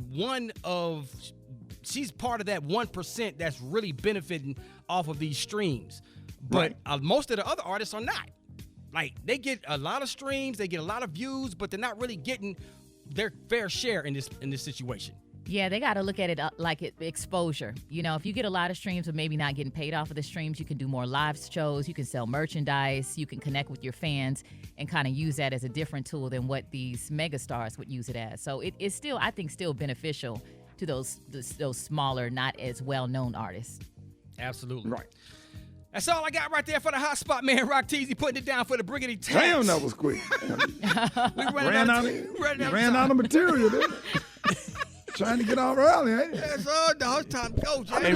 she's part of that 1% that's really benefiting off of these streams. But most of the other artists are not. Like, they get a lot of streams, they get a lot of views, but they're not really getting their fair share in this situation. Yeah, they got to look at it like exposure. You know, if you get a lot of streams but maybe not getting paid off of the streams, you can do more live shows, you can sell merchandise, you can connect with your fans and kind of use that as a different tool than what these megastars would use it as. So it's still, I think, still beneficial to those smaller, not as well-known artists. Absolutely. Right. That's all I got right there for the hot spot, man. Rock Teasy putting it down for the Briggity Tax. Damn, that was quick. We ran out of material, didn't it? Trying to get off early, ain't it? That's all, dog. It's time to go, Jay.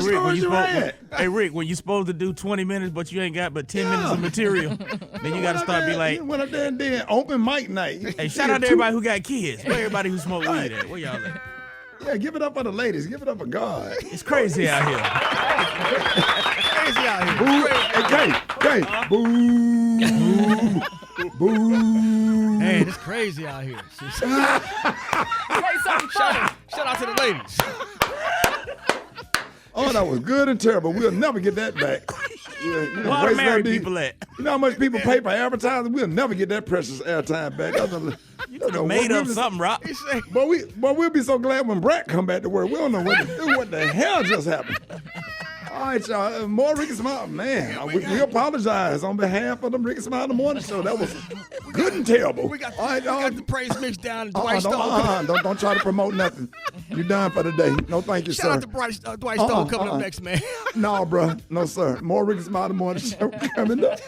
Hey, Rick, when you supposed to do 20 minutes, but you ain't got but 10 minutes of material, then you got to start be like. You went up there and did open mic night. Hey, shout out to everybody who got kids. Where everybody who smoke weed at? Where y'all at? Yeah, give it up for the ladies. Give it up for God. It's crazy out here. Crazy out here. Boo. Hey, Boo. Boo. Man, it's crazy out here. Shout out to the ladies. Oh, that was good and terrible. We'll never get that back. Where are married people at? You know how much people pay for advertising? We'll never get that precious airtime back. You made up something, Rock. But we'll be so glad when Brett come back to work. We don't know what to do. What the hell just happened? All right, y'all. More Rickey Smiley. Man, we apologize on behalf of the Rickey Smiley Morning Show. That was good and terrible. We got the praise mix down to Dwight Stone. Don't try to promote nothing. You're done for the day. No, thank you, sir. Shout out to Dwight Stone coming up next, man. No, bro. No, sir. More Rickey Smiley Morning Show coming up.